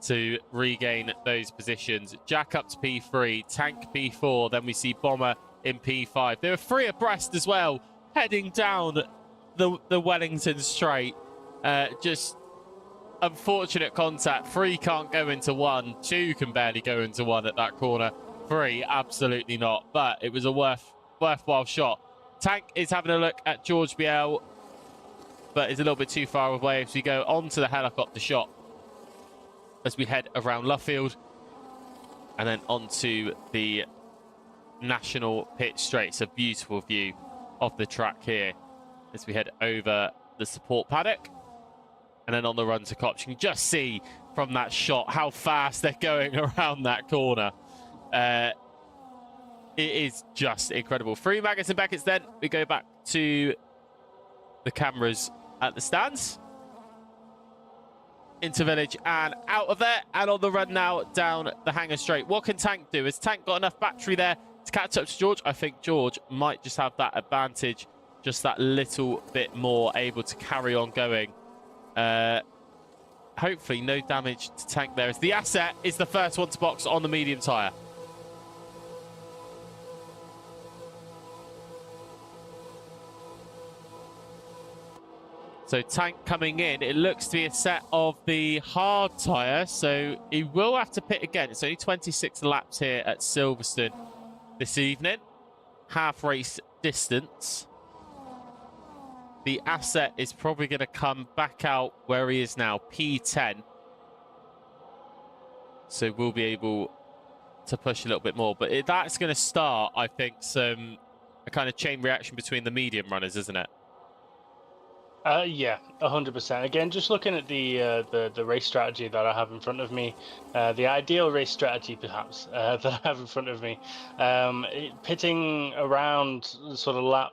to regain those positions. Jack up to P3, Tank P4, then we see Bomber in P5. There are 3 abreast as well, heading down the Wellington Straight. Just unfortunate contact. 3 can't go into 1. 2 can barely go into 1 at that corner. 3, absolutely not. But it was a worthwhile shot. Tank is having a look at George BL, but is a little bit too far away as we go onto the helicopter shot as we head around Luffield and then onto the National Pitch Straight. It's a beautiful view of the track here as we head over the support paddock and then on the run to Cops. You can just see from that shot how fast they're going around that corner. It is just incredible. 3 Maggots and Beckett's, then we go back to the cameras at the stands, into Village and out of there, and on the run now down the Hangar Straight. What can Tank do? Has Tank got enough battery there to catch up to George? I think George might just have that advantage, just that little bit more, able to carry on going. Hopefully no damage to Tank there, as the Asset is the first one to box on the medium tyre. So Tank coming in, it looks to be a set of the hard tyre, so he will have to pit again. It's only 26 laps here at Silverstone this evening. Half race distance. The Asset is probably going to come back out where he is now, P10. So we'll be able to push a little bit more. But that's going to start, I think, a kind of chain reaction between the medium runners, isn't it? Yeah, 100%. Again, just looking at the race strategy that I have in front of me, the ideal race strategy perhaps that I have in front of me, pitting around sort of lap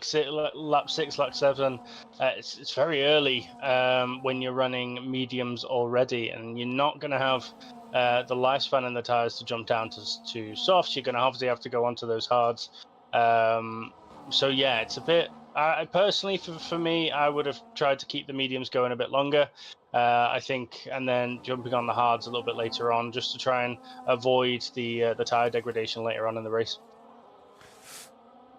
6, lap 7. It's very early when you're running mediums already, and you're not going to have the lifespan in the tires to jump down to softs. You're going to obviously have to go onto those hards. So yeah, it's a bit. Personally, for me, I would have tried to keep the mediums going a bit longer, I think, and then jumping on the hards a little bit later on, just to try and avoid the tyre degradation later on in the race.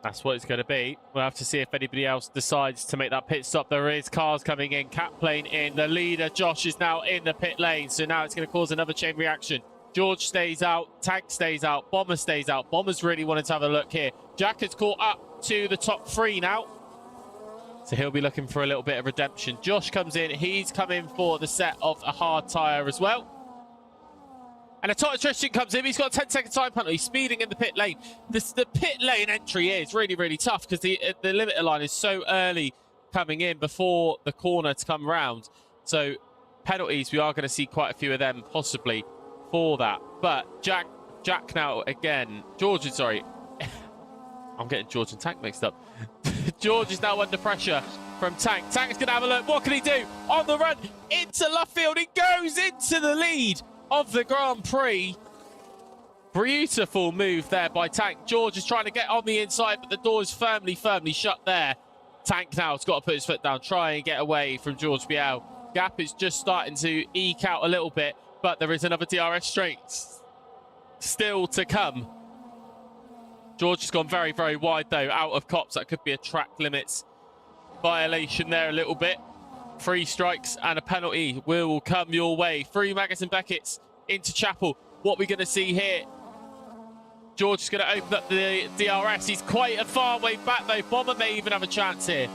That's what it's going to be. We'll have to see if anybody else decides to make that pit stop. There is cars coming in, Cat Plane in. The leader, Josh, is now in the pit lane, so now it's going to cause another chain reaction. George stays out, Tank stays out, Bomber stays out. Bomber's really wanted to have a look here. Jack has caught up to the top 3 now, so he'll be looking for a little bit of redemption. Josh comes in. He's come in for the set of a hard tyre as well. And a Toto Tristan comes in. He's got a 10-second time penalty. He's speeding in the pit lane. The pit lane entry is really, really tough because the limiter line is so early coming in before the corner to come round. So penalties, we are going to see quite a few of them possibly for that. But Jack now again. George, sorry. I'm getting George and Tank mixed up. George is now under pressure from Tank. Tank's going to have a look. What can he do? On the run into Luffield. He goes into the lead of the Grand Prix. Beautiful move there by Tank. George is trying to get on the inside, but the door is firmly shut there. Tank now has got to put his foot down, try and get away from George BL. Gap is just starting to eke out a little bit, but there is another DRS straight still to come. George has gone very, very wide, though, out of Cops. That could be a track limits violation there a little bit. 3 strikes and a penalty will come your way. 3 Maggotts and Beckett's into Chapel. What we're going to see here, George is going to open up the DRS. He's quite a far way back, though. Bomber may even have a chance here.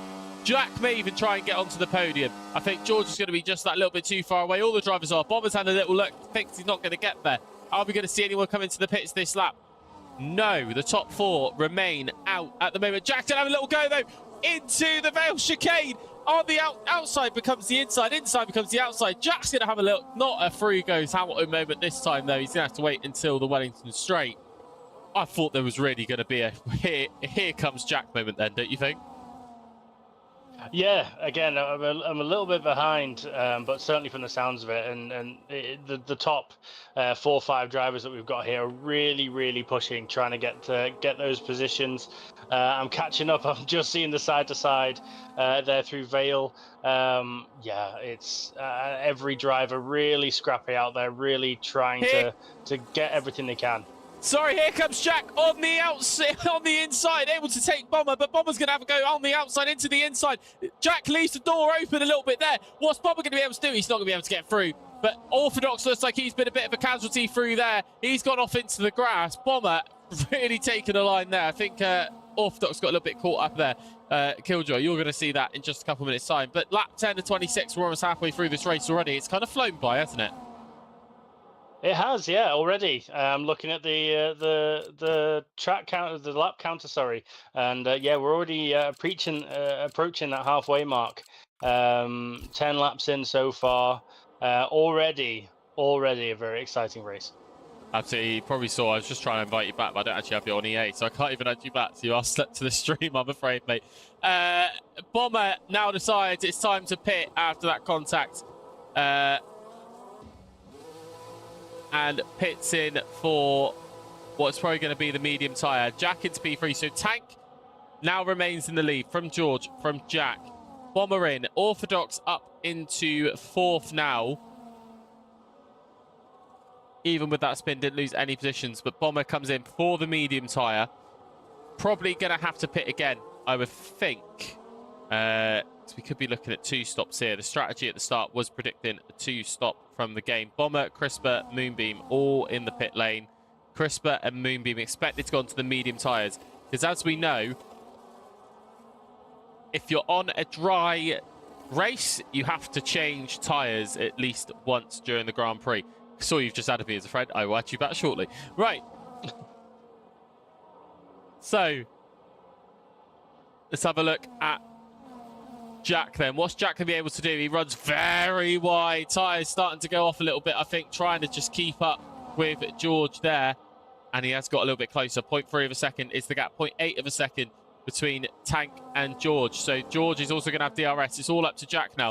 Jack may even try and get onto the podium. I think George is going to be just that little bit too far away. All the drivers are. Bomber's had a little look, thinks he's not going to get there. Are we going to see anyone come into the pits this lap? No, the top 4 remain out at the moment. Jack's going to have a little go, though, into the Vale chicane. On the outside becomes the inside, inside becomes the outside. Jack's going to have a little, not a free goes Hamilton moment this time, though. He's going to have to wait until the Wellington straight. I thought there was really going to be a here comes Jack moment then, don't you think? Yeah, again, I'm a little bit behind, but certainly from the sounds of it, and the top 4 or 5 drivers that we've got here are really pushing, trying to get those positions. I'm catching up. I'm just seeing the side to side there through Vale. Yeah, it's every driver really scrappy out there, really trying to get everything they can. Sorry, here comes Jack on the outside, on the inside, able to take Bomber, but Bomber's going to have a go on the outside into the inside. Jack leaves the door open a little bit there. What's Bomber going to be able to do? He's not going to be able to get through. But Orthodox looks like he's been a bit of a casualty through there. He's gone off into the grass. Bomber really taking a line there. I think Orthodox got a little bit caught up there. Killjoy, you're going to see that in just a couple of minutes' time. But lap 10 to 26, we're almost halfway through this race already. It's kind of flown by, hasn't it? It has, yeah, already. I'm looking at the track counter, the lap counter, sorry, and yeah, we're already approaching that halfway mark. 10 laps in so far. Already a very exciting race. Absolutely, you probably saw. I was just trying to invite you back, but I don't actually have you on EA, so I can't even add you back. So you are stuck to the stream, I'm afraid, mate. Bomber now decides it's time to pit after that contact. And pits in for what's probably going to be the medium tyre. Jack into P3. So Tank now remains in the lead from George, from Jack. Bomber in. Orthodox up into 4th now. Even with that spin, didn't lose any positions. But Bomber comes in for the medium tyre. Probably going to have to pit again, I would think. So we could be looking at 2 stops here. The strategy at the start was predicting a 2-stop from the game. Bomber, Crisper, Moonbeam, all in the pit lane. Crisper and Moonbeam expected to go onto the medium tyres. Because as we know, if you're on a dry race, you have to change tyres at least once during the Grand Prix. Saw you've just added me as a friend. I will add you back shortly. Right. So, let's have a look at Jack then. What's Jack going to be able to do? He runs very wide. Tyres starting to go off a little bit, I think, trying to just keep up with George there. And he has got a little bit closer. 0.3 of a second is the gap. 0.8 of a second between Tank and George. So George is also going to have DRS. It's all up to Jack now.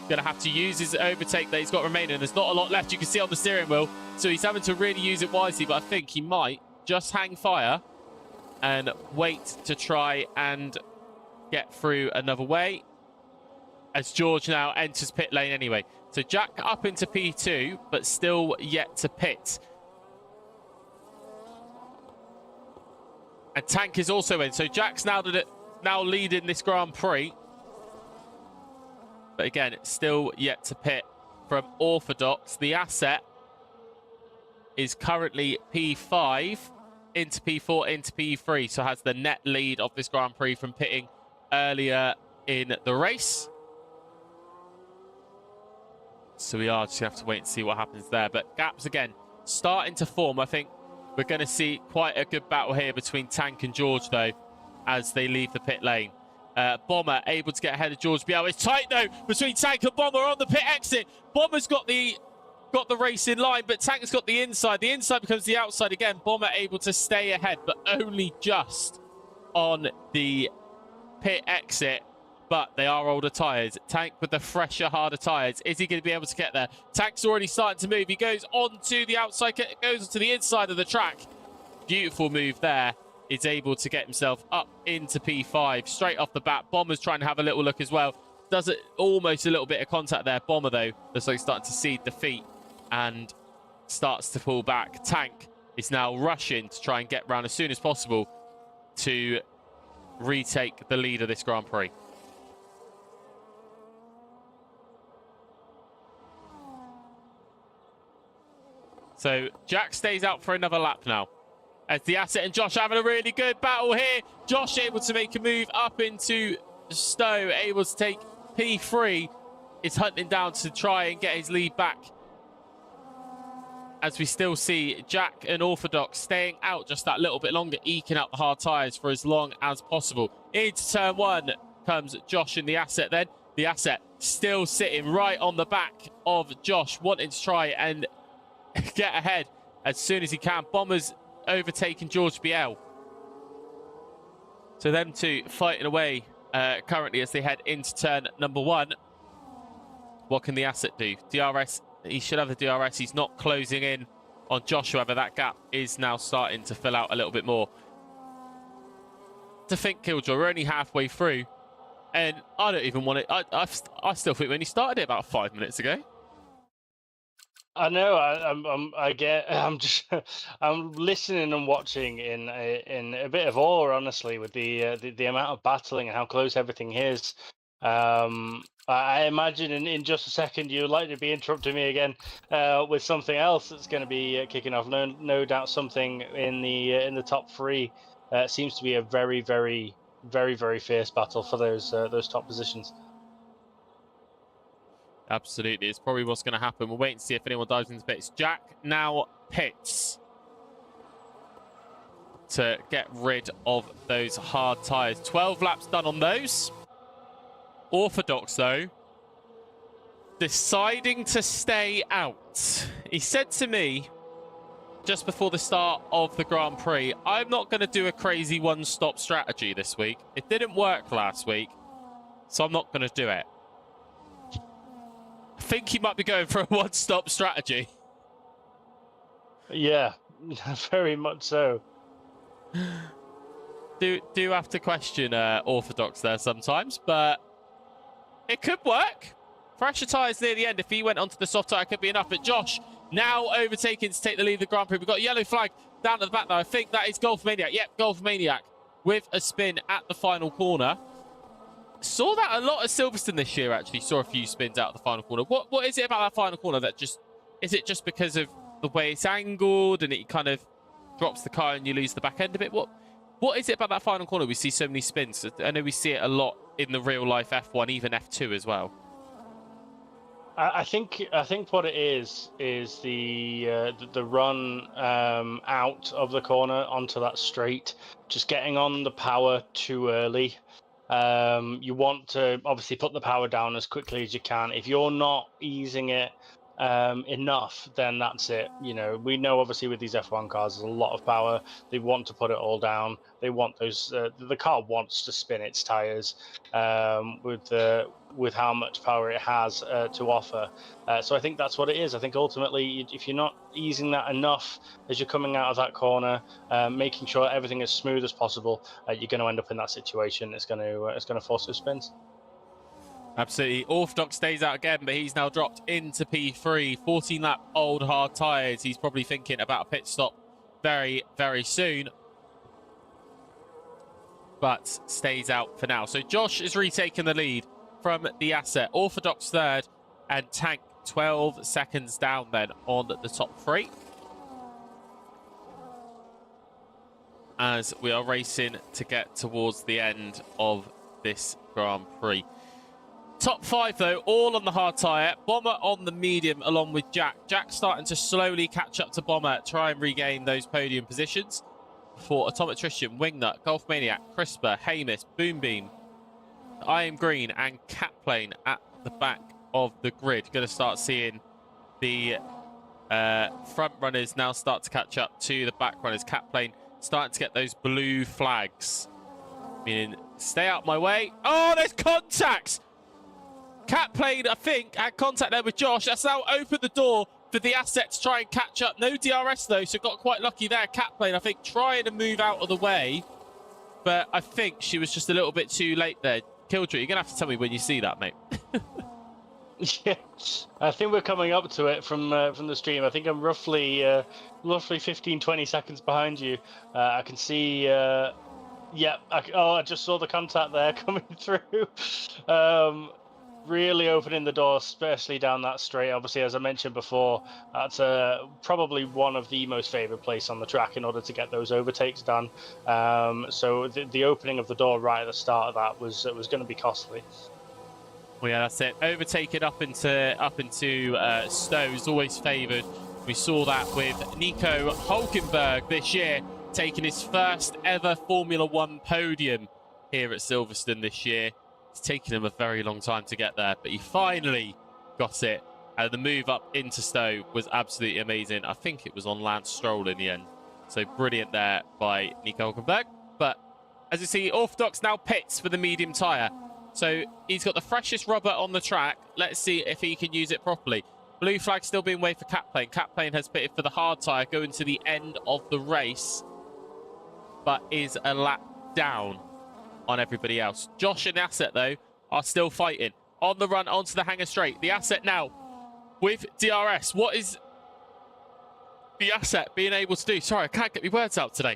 Going to have to use his overtake that he's got remaining. There's not a lot left. You can see on the steering wheel. So he's having to really use it wisely. But I think he might just hang fire and wait to try and get through another way. As George now enters pit lane anyway. So Jack up into P2, but still yet to pit. And Tank is also in. So Jack's now leading this Grand Prix. But again, it's still yet to pit from Orthodox. The asset is currently P5 into P4 into P3. So has the net lead of this Grand Prix from pitting earlier in the race. So we are just going to have to wait and see what happens there. But gaps, again, starting to form. I think we're going to see quite a good battle here between Tank and George, though, as they leave the pit lane. Bomber able to get ahead of George Biel. It's tight, though, between Tank and Bomber on the pit exit. Bomber's got the race in line, but Tank's got the inside. The inside becomes the outside again. Bomber able to stay ahead, but only just on the pit exit. But they are older tyres. Tank with the fresher, harder tyres. Is he going to be able to get there? Tank's already starting to move. He goes on to the outside, goes to the inside of the track. Beautiful move there. Is able to get himself up into P5 straight off the bat. Bomber's trying to have a little look as well. Does it almost a little bit of contact there. Bomber, though, looks like he's starting to cede defeat and starts to pull back. Tank is now rushing to try and get round as soon as possible to retake the lead of this Grand Prix. So Jack stays out for another lap now. As the Asset and Josh having a really good battle here. Josh able to make a move up into Stowe, able to take P3. Is hunting down to try and get his lead back. As we still see Jack and Orthodox staying out just that little bit longer, eking out the hard tyres for as long as possible. Into turn 1 comes Josh and the Asset then. The Asset still sitting right on the back of Josh, wanting to try and get ahead as soon as he can. Bomber's overtaking George BL. So them two fighting away currently as they head into turn number 1. What can the Asset do? DRS, he should have the DRS. He's not closing in on Josh, however, that gap is now starting to fill out a little bit more. To think, Killjoy, we're only halfway through, and I don't even want it. I still think when he started it about 5 minutes ago. I know. I'm listening and watching in a bit of awe, honestly, with the amount of battling and how close everything is. I imagine in just a second you'd like to be interrupting me again with something else that's going to be kicking off. No doubt something in the top 3. Seems to be a very, very, very, very fierce battle for those top positions. Absolutely, it's probably what's going to happen. We'll wait and see if anyone dives into pits. Jack now pits to get rid of those hard tyres. 12 laps done on those. Orthodox, though, deciding to stay out. He said to me just before the start of the Grand Prix, I'm not going to do a crazy one-stop strategy this week. It didn't work last week, so I'm not going to do it. I think he might be going for a one-stop strategy. Yeah, very much so. Do have to question Orthodox there sometimes, but it could work. Fresher tyres near the end. If he went onto the soft tyre, it could be enough. But Josh now overtaking to take the lead of the Grand Prix. We've got a yellow flag down at the back, though. I think that is Golf Maniac. Yep, Golf Maniac with a spin at the final corner. Saw that a lot at Silverstone this year, actually. Saw a few spins out of the final corner. What is it about that final corner that just... Is it just because of the way it's angled and it kind of drops the car and you lose the back end a bit? What is it about that final corner we see so many spins? I know we see it a lot in the real life F1, even F2 as well. I think what it is the run out of the corner onto that straight, just getting on the power too early. You want to obviously put the power down as quickly as you can. If you're not easing it enough, then that's it. You know, we know obviously with these F1 cars, there's a lot of power. They want to put it all down. They want those. The car wants to spin its tires with how much power it has to offer. So I think that's what it is. I think ultimately, if you're not easing that enough as you're coming out of that corner, making sure everything is smooth as possible, you're going to end up in that situation. It's going to force those spins. Absolutely. Orthodox stays out again, but he's now dropped into P3. 14-lap old hard tyres. He's probably thinking about a pit stop very, very soon. But stays out for now. So Josh is retaking the lead from the Asset. Orthodox third and Tank 12 seconds down then on the top 3. As we are racing to get towards the end of this Grand Prix. Top 5, though, all on the hard tyre. Bomber on the medium along with Jack. Jack starting to slowly catch up to Bomber, try and regain those podium positions. For Atometrician, Wingnut, Golf Maniac, Crisper, Hamis, Boombeam, I Am Green, and Catplane at the back of the grid. Going to start seeing the front runners now start to catch up to the back runners. Catplane starting to get those blue flags. Meaning, stay out my way. Oh, there's contacts! Catplane, I think, had contact there with Josh. That's now opened the door for the Asset to try and catch up. No DRS, though, so got quite lucky there. Catplane, I think, trying to move out of the way. But I think she was just a little bit too late there. Killjoy, you're going to have to tell me when you see that, mate. Yeah, I think we're coming up to it from the stream. I think I'm roughly 15, 20 seconds behind you. I can see... yeah, I just saw the contact there coming through. really opening the door, especially down that straight. Obviously, as I mentioned before, that's probably one of the most favoured place on the track in order to get those overtakes done. So the opening of the door right at the start of that was going to be costly. Well, yeah, that's it. Overtaking up into Stowe is always favoured. We saw that with Nico Hulkenberg this year, taking his first ever Formula One podium here at Silverstone this year. It's taken him a very long time to get there, but he finally got it. And the move up into Stowe was absolutely amazing. I think it was on Lance Stroll in the end. So brilliant there by Nico Hulkenberg. But as you see, Orthodox now pits for the medium tyre. So he's got the freshest rubber on the track. Let's see if he can use it properly. Blue flag still being waved for Catplane. Catplane has pitted for the hard tyre going to the end of the race, but is a lap down on everybody else. Josh and the Asset, though, are still fighting. On the run, onto the hanger straight. The Asset now with DRS. What is the Asset being able to do? Sorry, I can't get my words out today.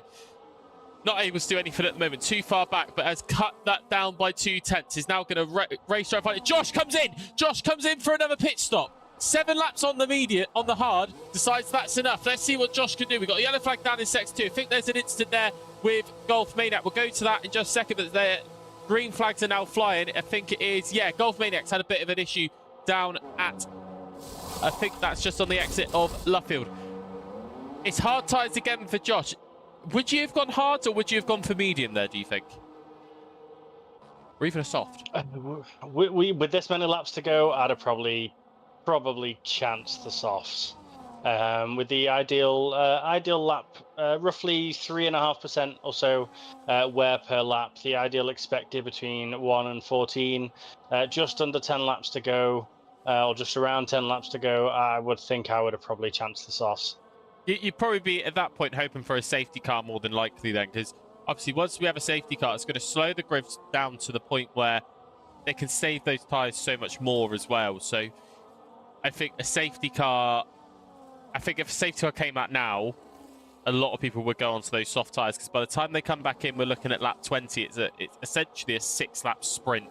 Not able to do anything at the moment. Too far back, but has cut that down by 2/10. Is now going to race drive on it. Josh comes in. Josh comes in for another pit stop. 7 laps on the medium, on the hard. Decides that's enough. Let's see what Josh can do. We've got a yellow flag down in Sector 2. I think there's an incident there with Golf Maniac. We'll go to that in just a second, but the green flags are now flying. I think it is, yeah, Golf Maniac's had a bit of an issue down at, I think that's just on the exit of Luffield. It's hard tyres again for Josh. Would you have gone hard or would you have gone for medium there, do you think? Or even a soft? With this many laps to go, I'd have probably chanced the softs. With the ideal lap, roughly 3.5% or so wear per lap. The ideal expected between 1 and 14. Just under 10 laps to go, or just around 10 laps to go. I would think I would have probably chanced the softs. You'd probably be at that point hoping for a safety car more than likely then, because obviously once we have a safety car, it's going to slow the grids down to the point where they can save those tyres so much more as well. So I think a safety car, if a safety car came out now, a lot of people would go onto those soft tyres, because by the time they come back in, we're looking at lap 20. It's essentially a 6-lap sprint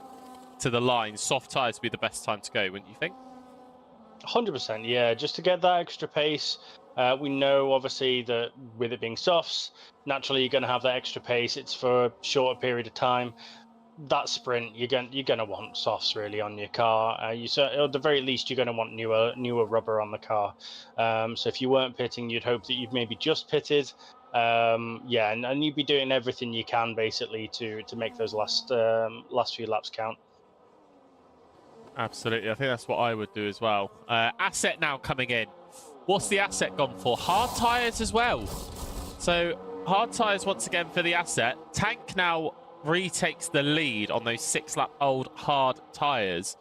to the line. Soft tyres would be the best time to go, wouldn't you think? 100%, yeah. Just to get that extra pace. We know, obviously, that with it being softs, naturally you're going to have that extra pace. It's for a shorter period of time. That sprint, you're going to want softs really on your car. At the very least, you're going to want newer rubber on the car. So if you weren't pitting, you'd hope that you've maybe just pitted. Yeah, and you'd be doing everything you can basically to make those last few laps count. Absolutely, I think that's what I would do as well. Asset now coming in. What's the Asset gone for? Hard tyres as well. So hard tyres once again for the Asset. Tank now retakes the lead on those 6-lap-old hard tyres.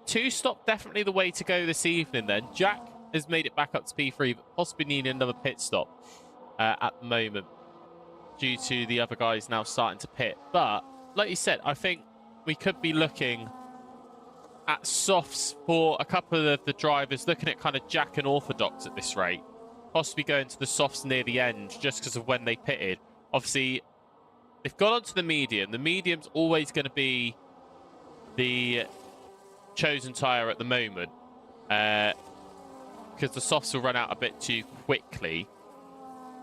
2-stop definitely the way to go this evening then. Jack has made it back up to P3, but possibly needing another pit stop at the moment due to the other guys now starting to pit. But like you said, I think we could be looking at softs for a couple of the drivers, looking at kind of Jack and Orthodox at this rate. Possibly going to the softs near the end just because of when they pitted. Obviously, they've gone onto the medium. The medium's always going to be the chosen tyre at the moment, because the softs will run out a bit too quickly.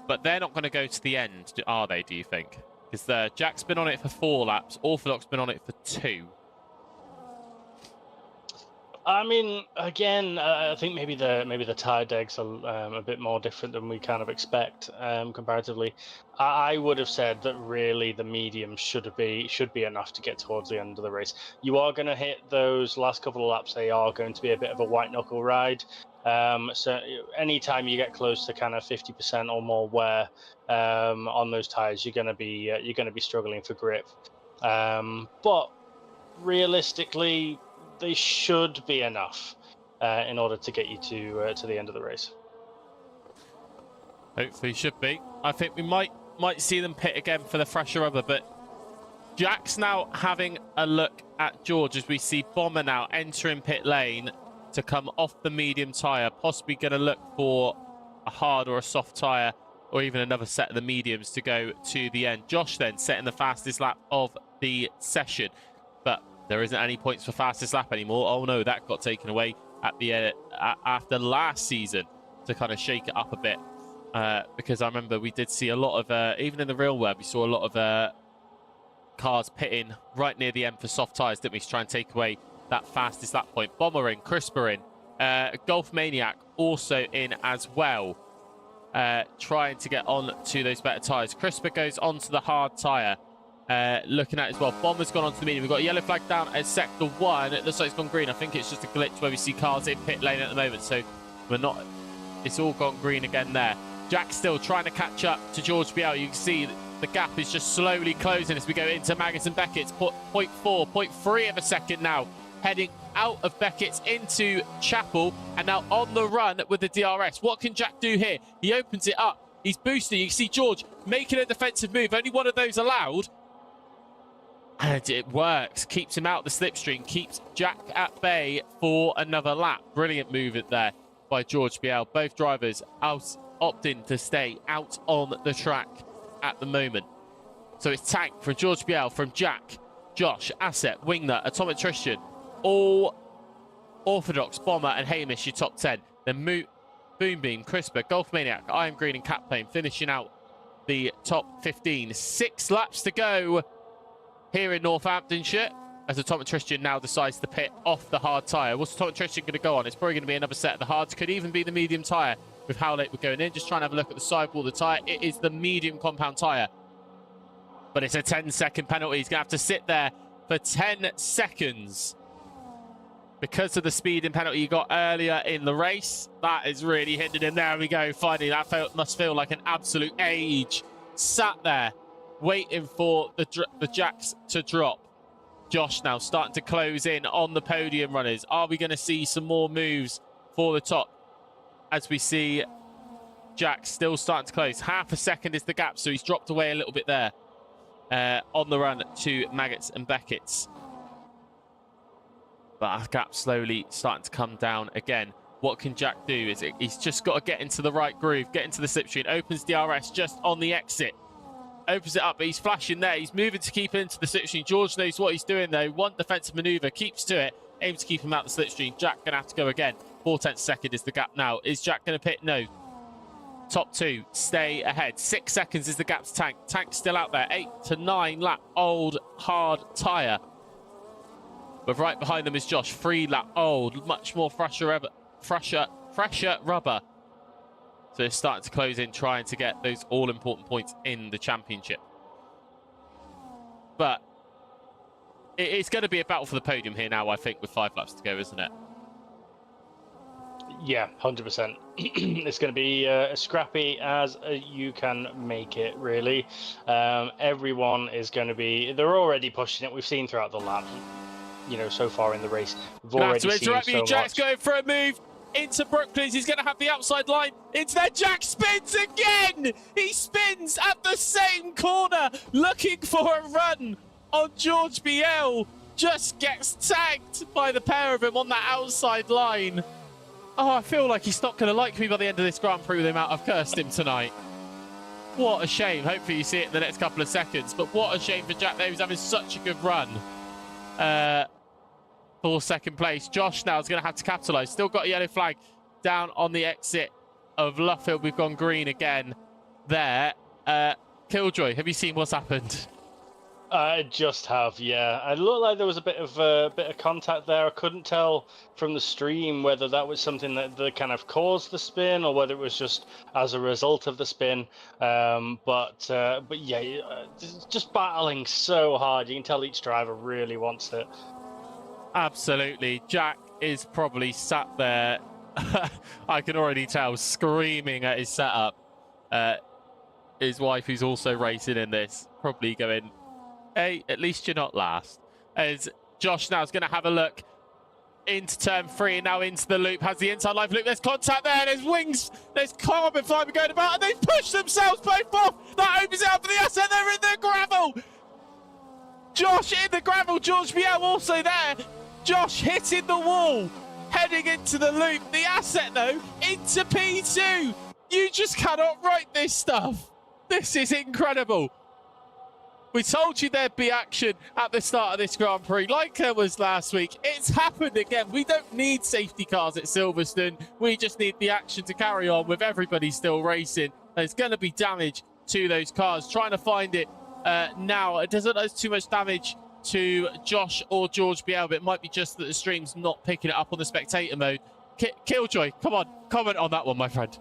But they're not going to go to the end, are they, do you think? Because Jack's been on it for 4 laps. Orthodox been on it for 2. I mean, again, I think maybe the tire degs are a bit more different than we kind of expect comparatively. I would have said that really the medium should be enough to get towards the end of the race. You are going to hit those last couple of laps. They are going to be a bit of a white knuckle ride. So anytime you get close to kind of 50% or more wear on those tires, you're going to be struggling for grip. But realistically, they should be enough in order to get you to the end of the race. Hopefully should be. I think we might see them pit again for the fresher rubber, but Jack's now having a look at George as we see Bomber now entering pit lane to come off the medium tyre, possibly going to look for a hard or a soft tyre or even another set of the mediums to go to the end. Josh then setting the fastest lap of the session. But There isn't any points for fastest lap anymore. Oh no, that got taken away at the after last season to kind of shake it up a bit. Because I remember we did see a lot of, even in the real world, we saw a lot of cars pitting right near the end for soft tyres, didn't we, to try and take away that fastest lap point. Bomber in, Crisper in, Golf Maniac also in as well, trying to get on to those better tyres. Crisper goes onto the hard tyre. Looking at it as well, Bomber's gone onto the medium. We've got a yellow flag down at sector 1. It looks like it's gone green. I think it's just a glitch where we see cars in pit lane at the moment, so we're not, it's all gone green again there. Jack still trying to catch up to George Biel. You can see the gap is just slowly closing as we go into Maggotts and Beckett's. 0.4, 0.3 of a second now, heading out of Beckett's into Chapel, and now on the run with the DRS. What can Jack do here? He opens it up. He's boosting. You can see George making a defensive move. Only one of those allowed. And it works. Keeps him out the slipstream. Keeps Jack at bay for another lap. Brilliant move there by George Biel. Both drivers opting to stay out on the track at the moment. So it's Tank from George Biel, from Jack, Josh, Asset, Wingnut, Atomic Tristan, all Orthodox, Bomber and Hamish, your top 10. Then Boombeam, Crisper, Golf Maniac, Iron Green and Capplane finishing out the top 15. 6 laps to go here in Northamptonshire as Atomic Tristan now decides to pit off the hard tyre. What's Atomic Tristan going to go on? It's probably going to be another set of the hards. Could even be the medium tyre with how late we're going in. Just trying to have a look at the sidewall of the tyre. It is the medium compound tyre. But it's a 10-second penalty. He's going to have to sit there for 10 seconds because of the speeding penalty he got earlier in the race. That is really hindered him. There we go. Finally, that must feel like an absolute age. Sat there waiting for the jacks to drop. Josh now starting to close in on the podium runners. Are we going to see some more moves for the top as we see Jack still starting to close? Half a second is the gap, so he's dropped away a little bit there on the run to Maggotts and Beckett's. But our gap slowly starting to come down again. What can Jack do? He's just got to get into the right groove, get into the slipstream. Opens DRS just on the exit. Opens it up, but he's flashing there. He's moving to keep into the slipstream. George knows what he's doing, though. One defensive manoeuvre, keeps to it, aims to keep him out the slipstream. Jack going to have to go again. 4/10 second is the gap now. Is Jack going to pit? No. Top 2 stay ahead. 6 seconds is the gap to Tank. Tank's still out there. 8 to 9 lap old hard tyre. But right behind them is Josh. 3 lap old, much more fresher rubber. So they're starting to close in, trying to get those all-important points in the championship. But it's going to be a battle for the podium here now, I think, with 5 laps to go, isn't it? Yeah, 100%. It's going to be as scrappy as you can make it, really. Everyone is going to be... They're already pushing it. We've seen throughout the lap, you know, so far in the race. We've already seen so much. Jack's going for a move into Brooklands. He's going to have the outside line into there. Jack spins again. He spins at the same corner, looking for a run on George Biel. Just gets tagged by the pair of them on that outside line. Oh, I feel like he's not going to like me by the end of this Grand Prix with the amount I've cursed him tonight. What a shame. Hopefully you see it in the next couple of seconds. But what a shame for Jack there. He's having such a good run for second place. Josh now is going to have to capitalise. Still got a yellow flag down on the exit of Luffield. We've gone green again there. Killjoy, have you seen what's happened? I just have, yeah. It looked like there was a bit of contact there. I couldn't tell from the stream whether that was something that kind of caused the spin or whether it was just as a result of the spin. But yeah, just battling so hard. You can tell each driver really wants it. Absolutely. Jack is probably sat there, I can already tell, screaming at his setup. His wife, who's also racing in this, probably going, hey, at least you're not last. As Josh now is going to have a look into turn 3 and now into the loop. Has the inside line loop. There's contact there. There's wings. There's carbon fibre going about. And they've pushed themselves both off. That opens it up for the asset. They're in the gravel. Josh in the gravel. George Biel also there. Josh hitting the wall. Heading into the loop. The asset, though, into P2. You just cannot write this stuff. This is incredible. We told you there'd be action at the start of this Grand Prix, like there was last week. It's happened again. We don't need safety cars at Silverstone. We just need the action to carry on with everybody still racing. There's going to be damage to those cars. Trying to find it now. It doesn't do too much damage to Josh or George Biel, but it might be just that the stream's not picking it up on the spectator mode. Killjoy, come on, comment on that one, my friend.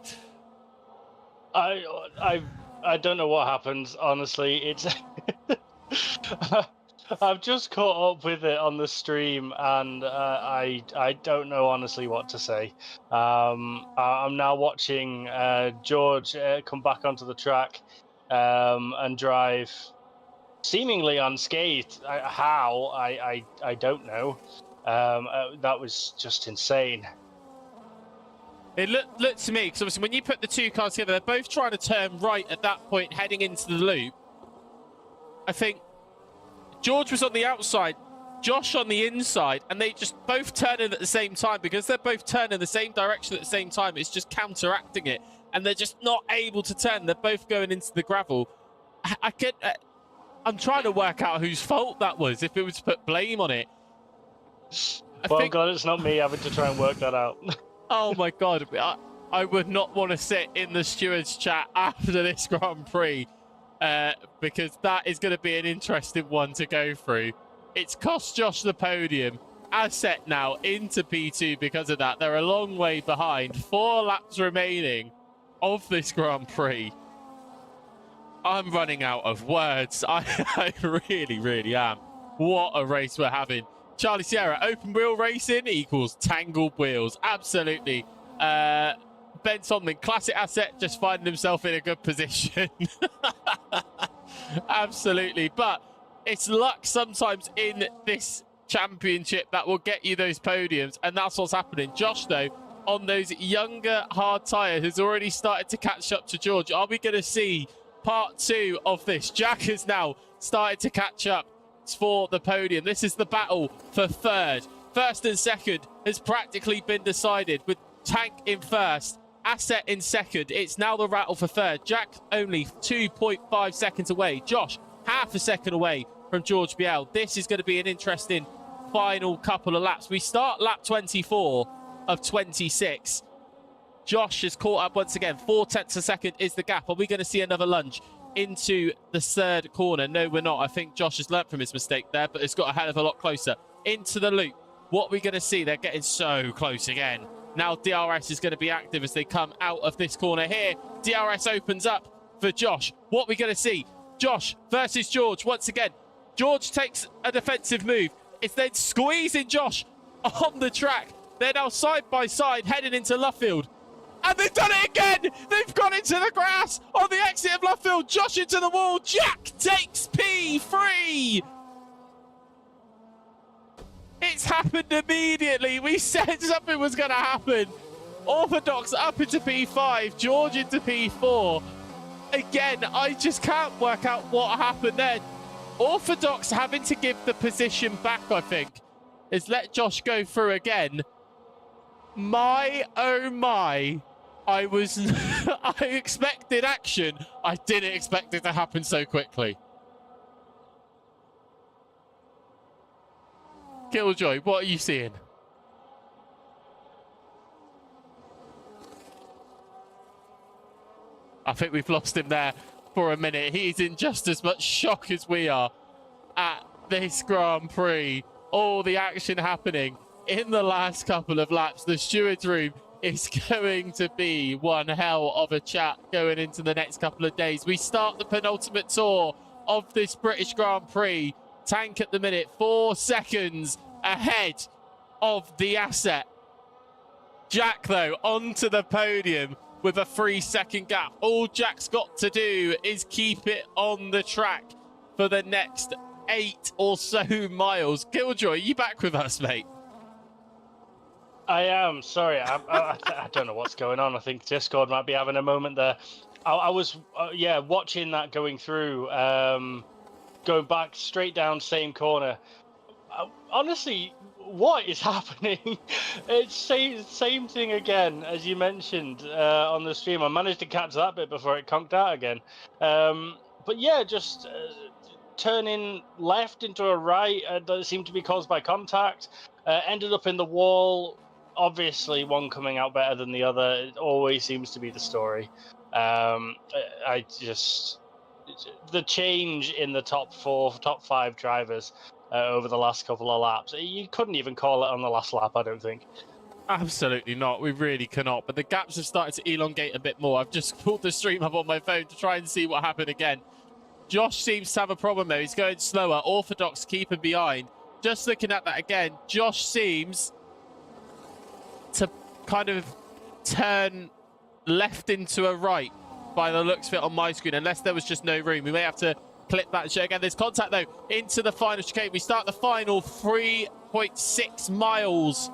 I don't know what happened, honestly. It's I've just caught up with it on the stream, and I don't know honestly what to say. I'm now watching George come back onto the track and drive seemingly unscathed. How I don't know. That was just insane. It looked to me, because obviously when you put the two cars together, they're both trying to turn right at that point, heading into the loop. I think George was on the outside, Josh on the inside, and they just both turn in at the same time. Because they're both turning the same direction at the same time, it's just counteracting it, and they're just not able to turn. They're both going into the gravel. I'm trying to work out whose fault that was, if it was to put blame on it. Well, God, it's not me having to try and work that out. Oh my God, I would not want to sit in the stewards chat after this Grand Prix because that is going to be an interesting one to go through. It's cost Josh the podium. Asset now into P2 because of that. They're a long way behind. 4 laps remaining of this Grand Prix. I'm running out of words. I really, really am. What a race we're having. Charlie Sierra, open wheel racing equals tangled wheels. Absolutely. Ben Tomlin, classic Asset, just finding himself in a good position. Absolutely. But it's luck sometimes in this championship that will get you those podiums. And that's what's happening. Josh, though, on those younger hard tyres, has already started to catch up to George. Are we going to see part 2 of this? Jack has now started to catch up for the podium. This is the battle for third. First and second has practically been decided, with Tank in first, Asset in second. It's now the rattle for third. Jack only 2.5 seconds away. Josh half a second away from George Biel. This is going to be an interesting final couple of laps. We start lap 24 of 26. Josh has caught up once again. 4/10 a second is the gap. Are we going to see another lunge into the third corner? No, we're not. I think Josh has learnt from his mistake there, but it's got a hell of a lot closer into the loop. What are we going to see? They're getting so close again. Now DRS is going to be active as they come out of this corner here. DRS opens up for Josh. What are we going to see? Josh versus George once again. George takes a defensive move. It's then squeezing Josh on the track. They're now side by side heading into Luffield. And they've done it again! They've gone into the grass on the exit of Luffield. Josh into the wall. Jack takes P3. It's happened immediately. We said something was going to happen. Orthodox up into P5. George into P4. Again, I just can't work out what happened there. Orthodox having to give the position back, I think, is let Josh go through again. My, oh my. I expected action. I didn't expect it to happen so quickly. Killjoy, what are you seeing? I think we've lost him there for a minute. He's in just as much shock as we are at this Grand Prix. All the action happening in the last couple of laps. The stewards room is going to be one hell of a chat going into the next couple of days. We start the penultimate tour of this British Grand Prix. Tank at the minute, 4 seconds ahead of the Asset. Jack, though, onto the podium with a 3-second gap. All Jack's got to do is keep it on the track for the next 8 or so miles. Killjoy, you back with us, mate? I am. Sorry, I don't know what's going on. I think Discord might be having a moment there. I was, watching that going through, going back straight down same corner. Honestly, what is happening? It's same thing again, as you mentioned on the stream. I managed to catch that bit before it conked out again. But yeah, just turning left into a right that seemed to be caused by contact. Ended up in the wall. Obviously, one coming out better than the other. It always seems to be the story. I just the change in the top 5 drivers over the last couple of laps. You couldn't even call it on the last lap, I don't think. Absolutely not. We really cannot. But the gaps have started to elongate a bit more. I've just pulled the stream up on my phone to try and see what happened again. Josh seems to have a problem though. He's going slower. Orthodox keeping behind. Just looking at that again, Josh seems to kind of turn left into a right by the looks of it on my screen, unless there was just no room. We may have to clip that and show again. There's contact though into the final chicane. We start the final 3.6 miles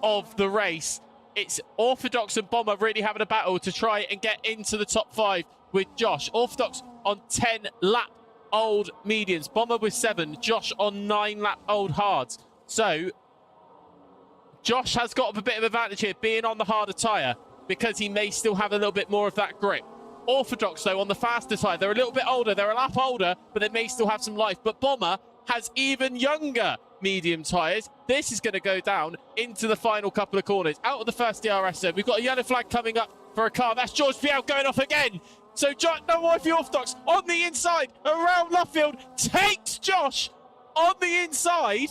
of the race. It's Orthodox and Bomber really having a battle to try and get into the top 5 with Josh. Orthodox on 10 lap old mediums, Bomber with 7, Josh on 9 lap old hards. So Josh has got a bit of advantage here being on the harder tyre, because he may still have a little bit more of that grip. Orthodox though on the faster tyre, they're a little bit older, they're a lap older, but they may still have some life. But Bomber has even younger medium tyres. This is going to go down into the final couple of corners. Out of the first DRS zone, we've got a yellow flag coming up for a car. That's George Piel going off again. So no more for the Orthodox on the inside around Luffield, takes Josh on the inside,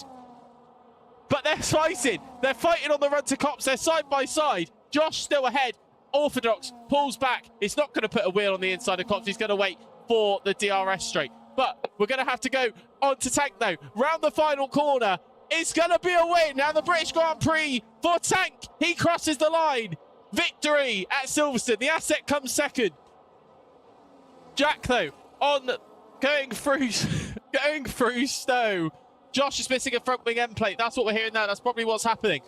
but they're fighting. They're fighting on the run to cops. They're side by side. Josh still ahead. Orthodox pulls back. He's not going to put a wheel on the inside of cops. He's going to wait for the DRS straight. But we're going to have to go on to Tank now. Round the final corner. It's going to be a win. Now the British Grand Prix for Tank. He crosses the line. Victory at Silverstone. The Asset comes second. Jack, though, on going through Stowe. Josh is missing a front wing end plate. That's what we're hearing now. That's probably what's happening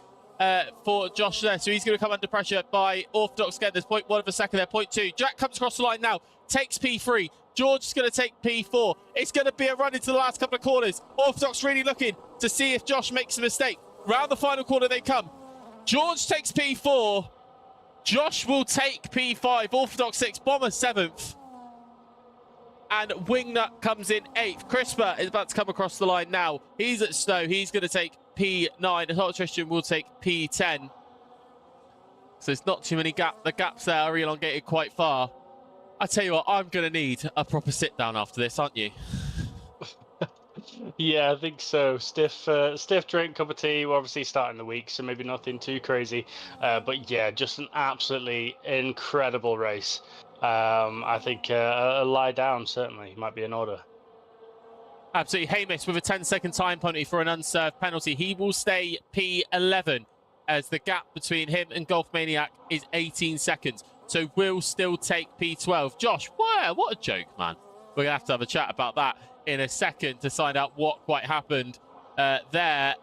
for Josh there. So he's going to come under pressure by Orthodox again. There's 0.1 of a second there, 0.2. Jack comes across the line now, takes P3. George is going to take P4. It's going to be a run into the last couple of corners. Orthodox really looking to see if Josh makes a mistake. Round the final corner they come. George takes P4. Josh will take P5. Orthodox 6, Bomber 7th. And Wingnut comes in 8th. Crisper is about to come across the line now. He's at Stowe. He's going to take P9. And Hot Christian will take P10. So it's not too many gaps. The gaps there are elongated quite far. I tell you what, I'm going to need a proper sit down after this, aren't you? Yeah, I think so. Stiff drink, cup of tea. We're obviously starting the week, so maybe nothing too crazy. But yeah, just an absolutely incredible race. I think a lie down certainly might be in order. Absolutely. Hamish with a 10-second time penalty for an unserved penalty. He will stay P11 as the gap between him and Golf Maniac is 18 seconds. So we'll still take P12. Josh, wow, what a joke, man. We're going to have a chat about that in a second to find out what quite happened there.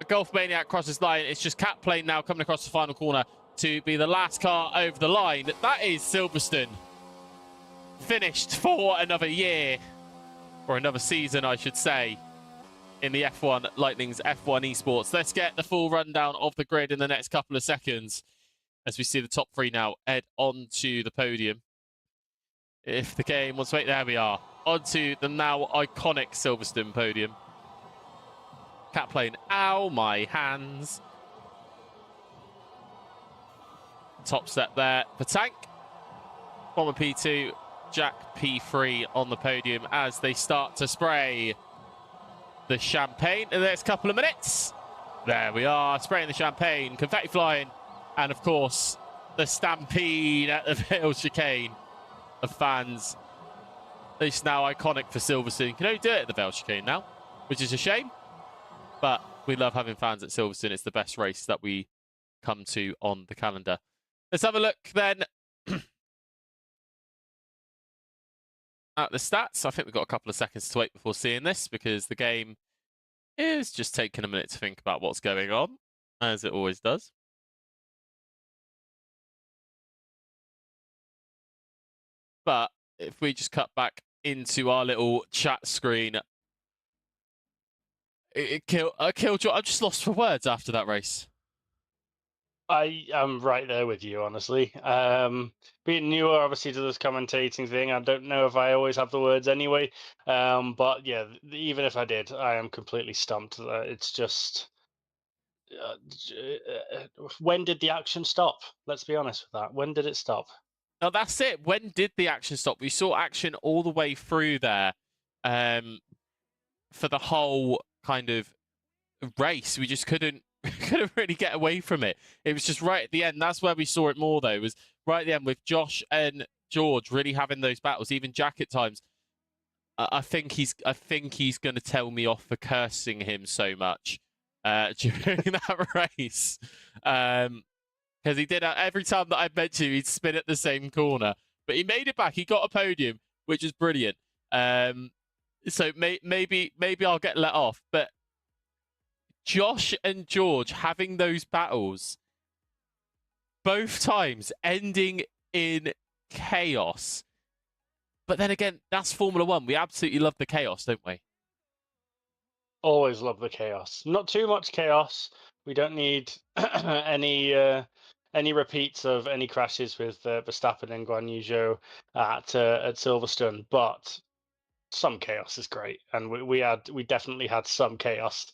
Golf Maniac crosses line. It's just Cat Plane now coming across the final corner to be the last car over the line. That is Silverstone finished for another year, or another season, I should say, in the F1 Lightning's F1 Esports. Let's get the full rundown of the grid in the next couple of seconds as we see the top 3 now head onto the podium. If the game wants to wait, there we are. Onto the now iconic Silverstone podium. Cat Plane, ow, my hands. Top step there for Tank. Bomber P2, Jack P3 on the podium as they start to spray the champagne in the next couple of minutes. There we are, spraying the champagne, confetti flying, and of course, the stampede at the Vale chicane of fans. It's now iconic for Silverstone. You can only do it at the Vale chicane now, which is a shame. But we love having fans at Silverstone. It's the best race that we come to on the calendar. Let's have a look then at the stats. I think we've got a couple of seconds to wait before seeing this because the game is just taking a minute to think about what's going on, as it always does. But if we just cut back into our little chat screen, I killed you. I'm just lost for words after that race. I am right there with you, honestly. Being newer, obviously, to this commentating thing, I don't know if I always have the words anyway. But yeah, even if I did, I am completely stumped. It's just, when did the action stop? Let's be honest with that. When did it stop? Now that's it. When did the action stop? We saw action all the way through there, for the whole kind of race. We just couldn't couldn't really get away from it. It was just right at the end. That's where we saw it more, though. It was right at the end with Josh and George really having those battles. Even Jack at times. I think he's going to tell me off for cursing him so much during that race. Because he did every time that I mentioned him, he'd spin at the same corner. But he made it back. He got a podium, which is brilliant. So maybe I'll get let off. But Josh and George having those battles, both times ending in chaos. But then again, that's Formula One. We absolutely love the chaos, don't we? Always love the chaos. Not too much chaos. We don't need any repeats of any crashes with Verstappen and Guan Yu Zhou at Silverstone, but some chaos is great, and we definitely had some chaos.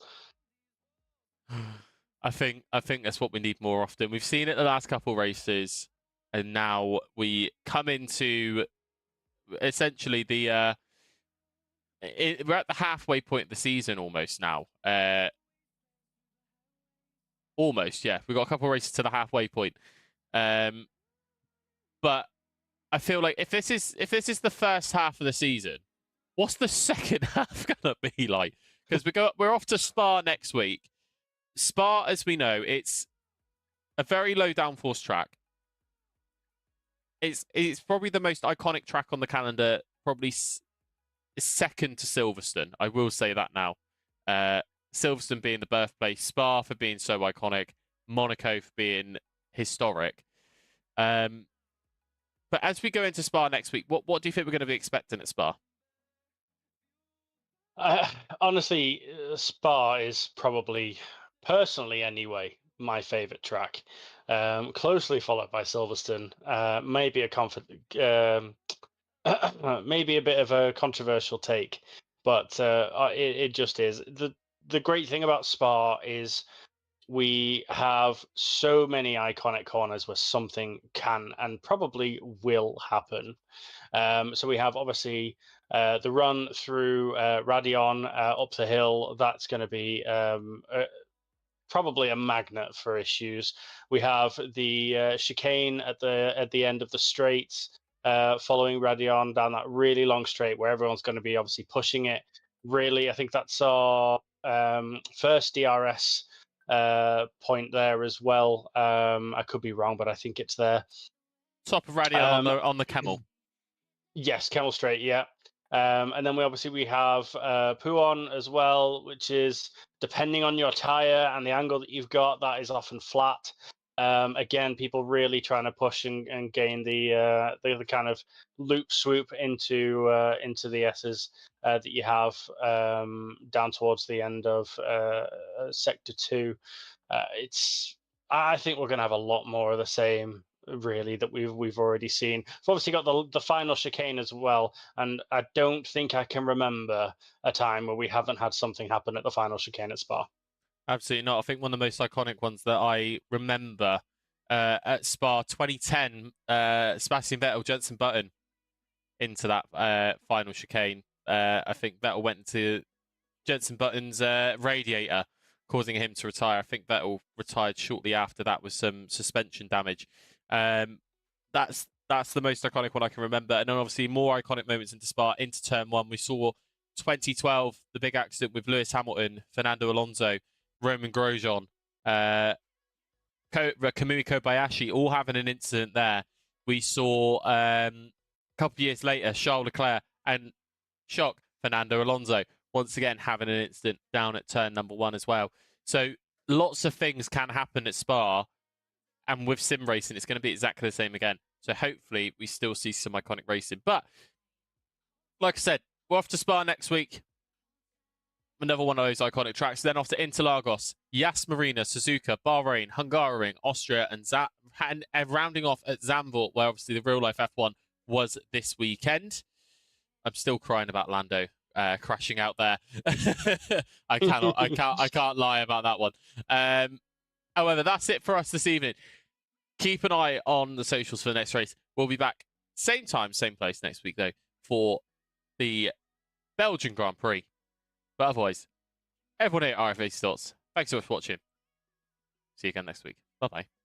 I think that's what we need more often. We've seen it the last couple races, and now we come into essentially the we're at the halfway point of the season almost now. Almost, yeah. We've got a couple of races to the halfway point. But I feel like if this is the first half of the season, what's the second half gonna be like? Because we're off to Spa next week. Spa, as we know, it's a very low downforce track. It's probably the most iconic track on the calendar, probably second to Silverstone. I will say that now. Silverstone being the birthplace, Spa for being so iconic, Monaco for being historic. But as we go into Spa next week, what do you think we're going to be expecting at Spa? Honestly, Spa is probably, personally anyway, my favorite track. Closely followed by Silverstone. Maybe maybe a bit of a controversial take, but it just is. The great thing about Spa is we have so many iconic corners where something can and probably will happen. So we have obviously the run through Radion up the hill. That's going to be probably a magnet for issues. We have the chicane at the end of the straight, following Radion down that really long straight where everyone's going to be obviously pushing it. Really, I think that's our first DRS point there as well. I could be wrong, but I think it's there. Top of Radion on the Camel. Yes, Camel Straight, yeah. And then we have Puon as well, which is, depending on your tire and the angle that you've got, that is often flat. Again, people really trying to push and gain the kind of loop swoop into the S's that you have down towards the end of Sector 2. I think we're going to have a lot more of the same, really, that we've already seen. We've obviously got the final chicane as well, and I don't think I can remember a time where we haven't had something happen at the final chicane at Spa. Absolutely not. I think one of the most iconic ones that I remember at Spa 2010, Sebastian Vettel, Jenson Button into that final chicane. I think Vettel went into Jenson Button's radiator, causing him to retire. I think Vettel retired shortly after that with some suspension damage. That's the most iconic one I can remember. And then obviously more iconic moments into Spa, into Turn 1. We saw 2012, the big accident with Lewis Hamilton, Fernando Alonso, Roman Grosjean, Kamui Kobayashi, all having an incident there. We saw a couple of years later, Charles Leclerc and Fernando Alonso once again having an incident down at turn number 1 as well. So lots of things can happen at Spa, and with sim racing, it's going to be exactly the same again. So hopefully we still see some iconic racing. But like I said, we're off to Spa next week. another one of those iconic tracks. Then off to Interlagos, Yas Marina, Suzuka, Bahrain, Hungaroring, Austria, and rounding off at Zandvoort, where obviously the real life F1 was this weekend. I'm still crying about Lando crashing out there. I can't lie about that one. However, that's it for us this evening. Keep an eye on the socials for the next race. We'll be back same time, same place next week though for the Belgian Grand Prix. But otherwise, everyone here at RAF Esports, thanks so much for watching. See you again next week. Bye bye.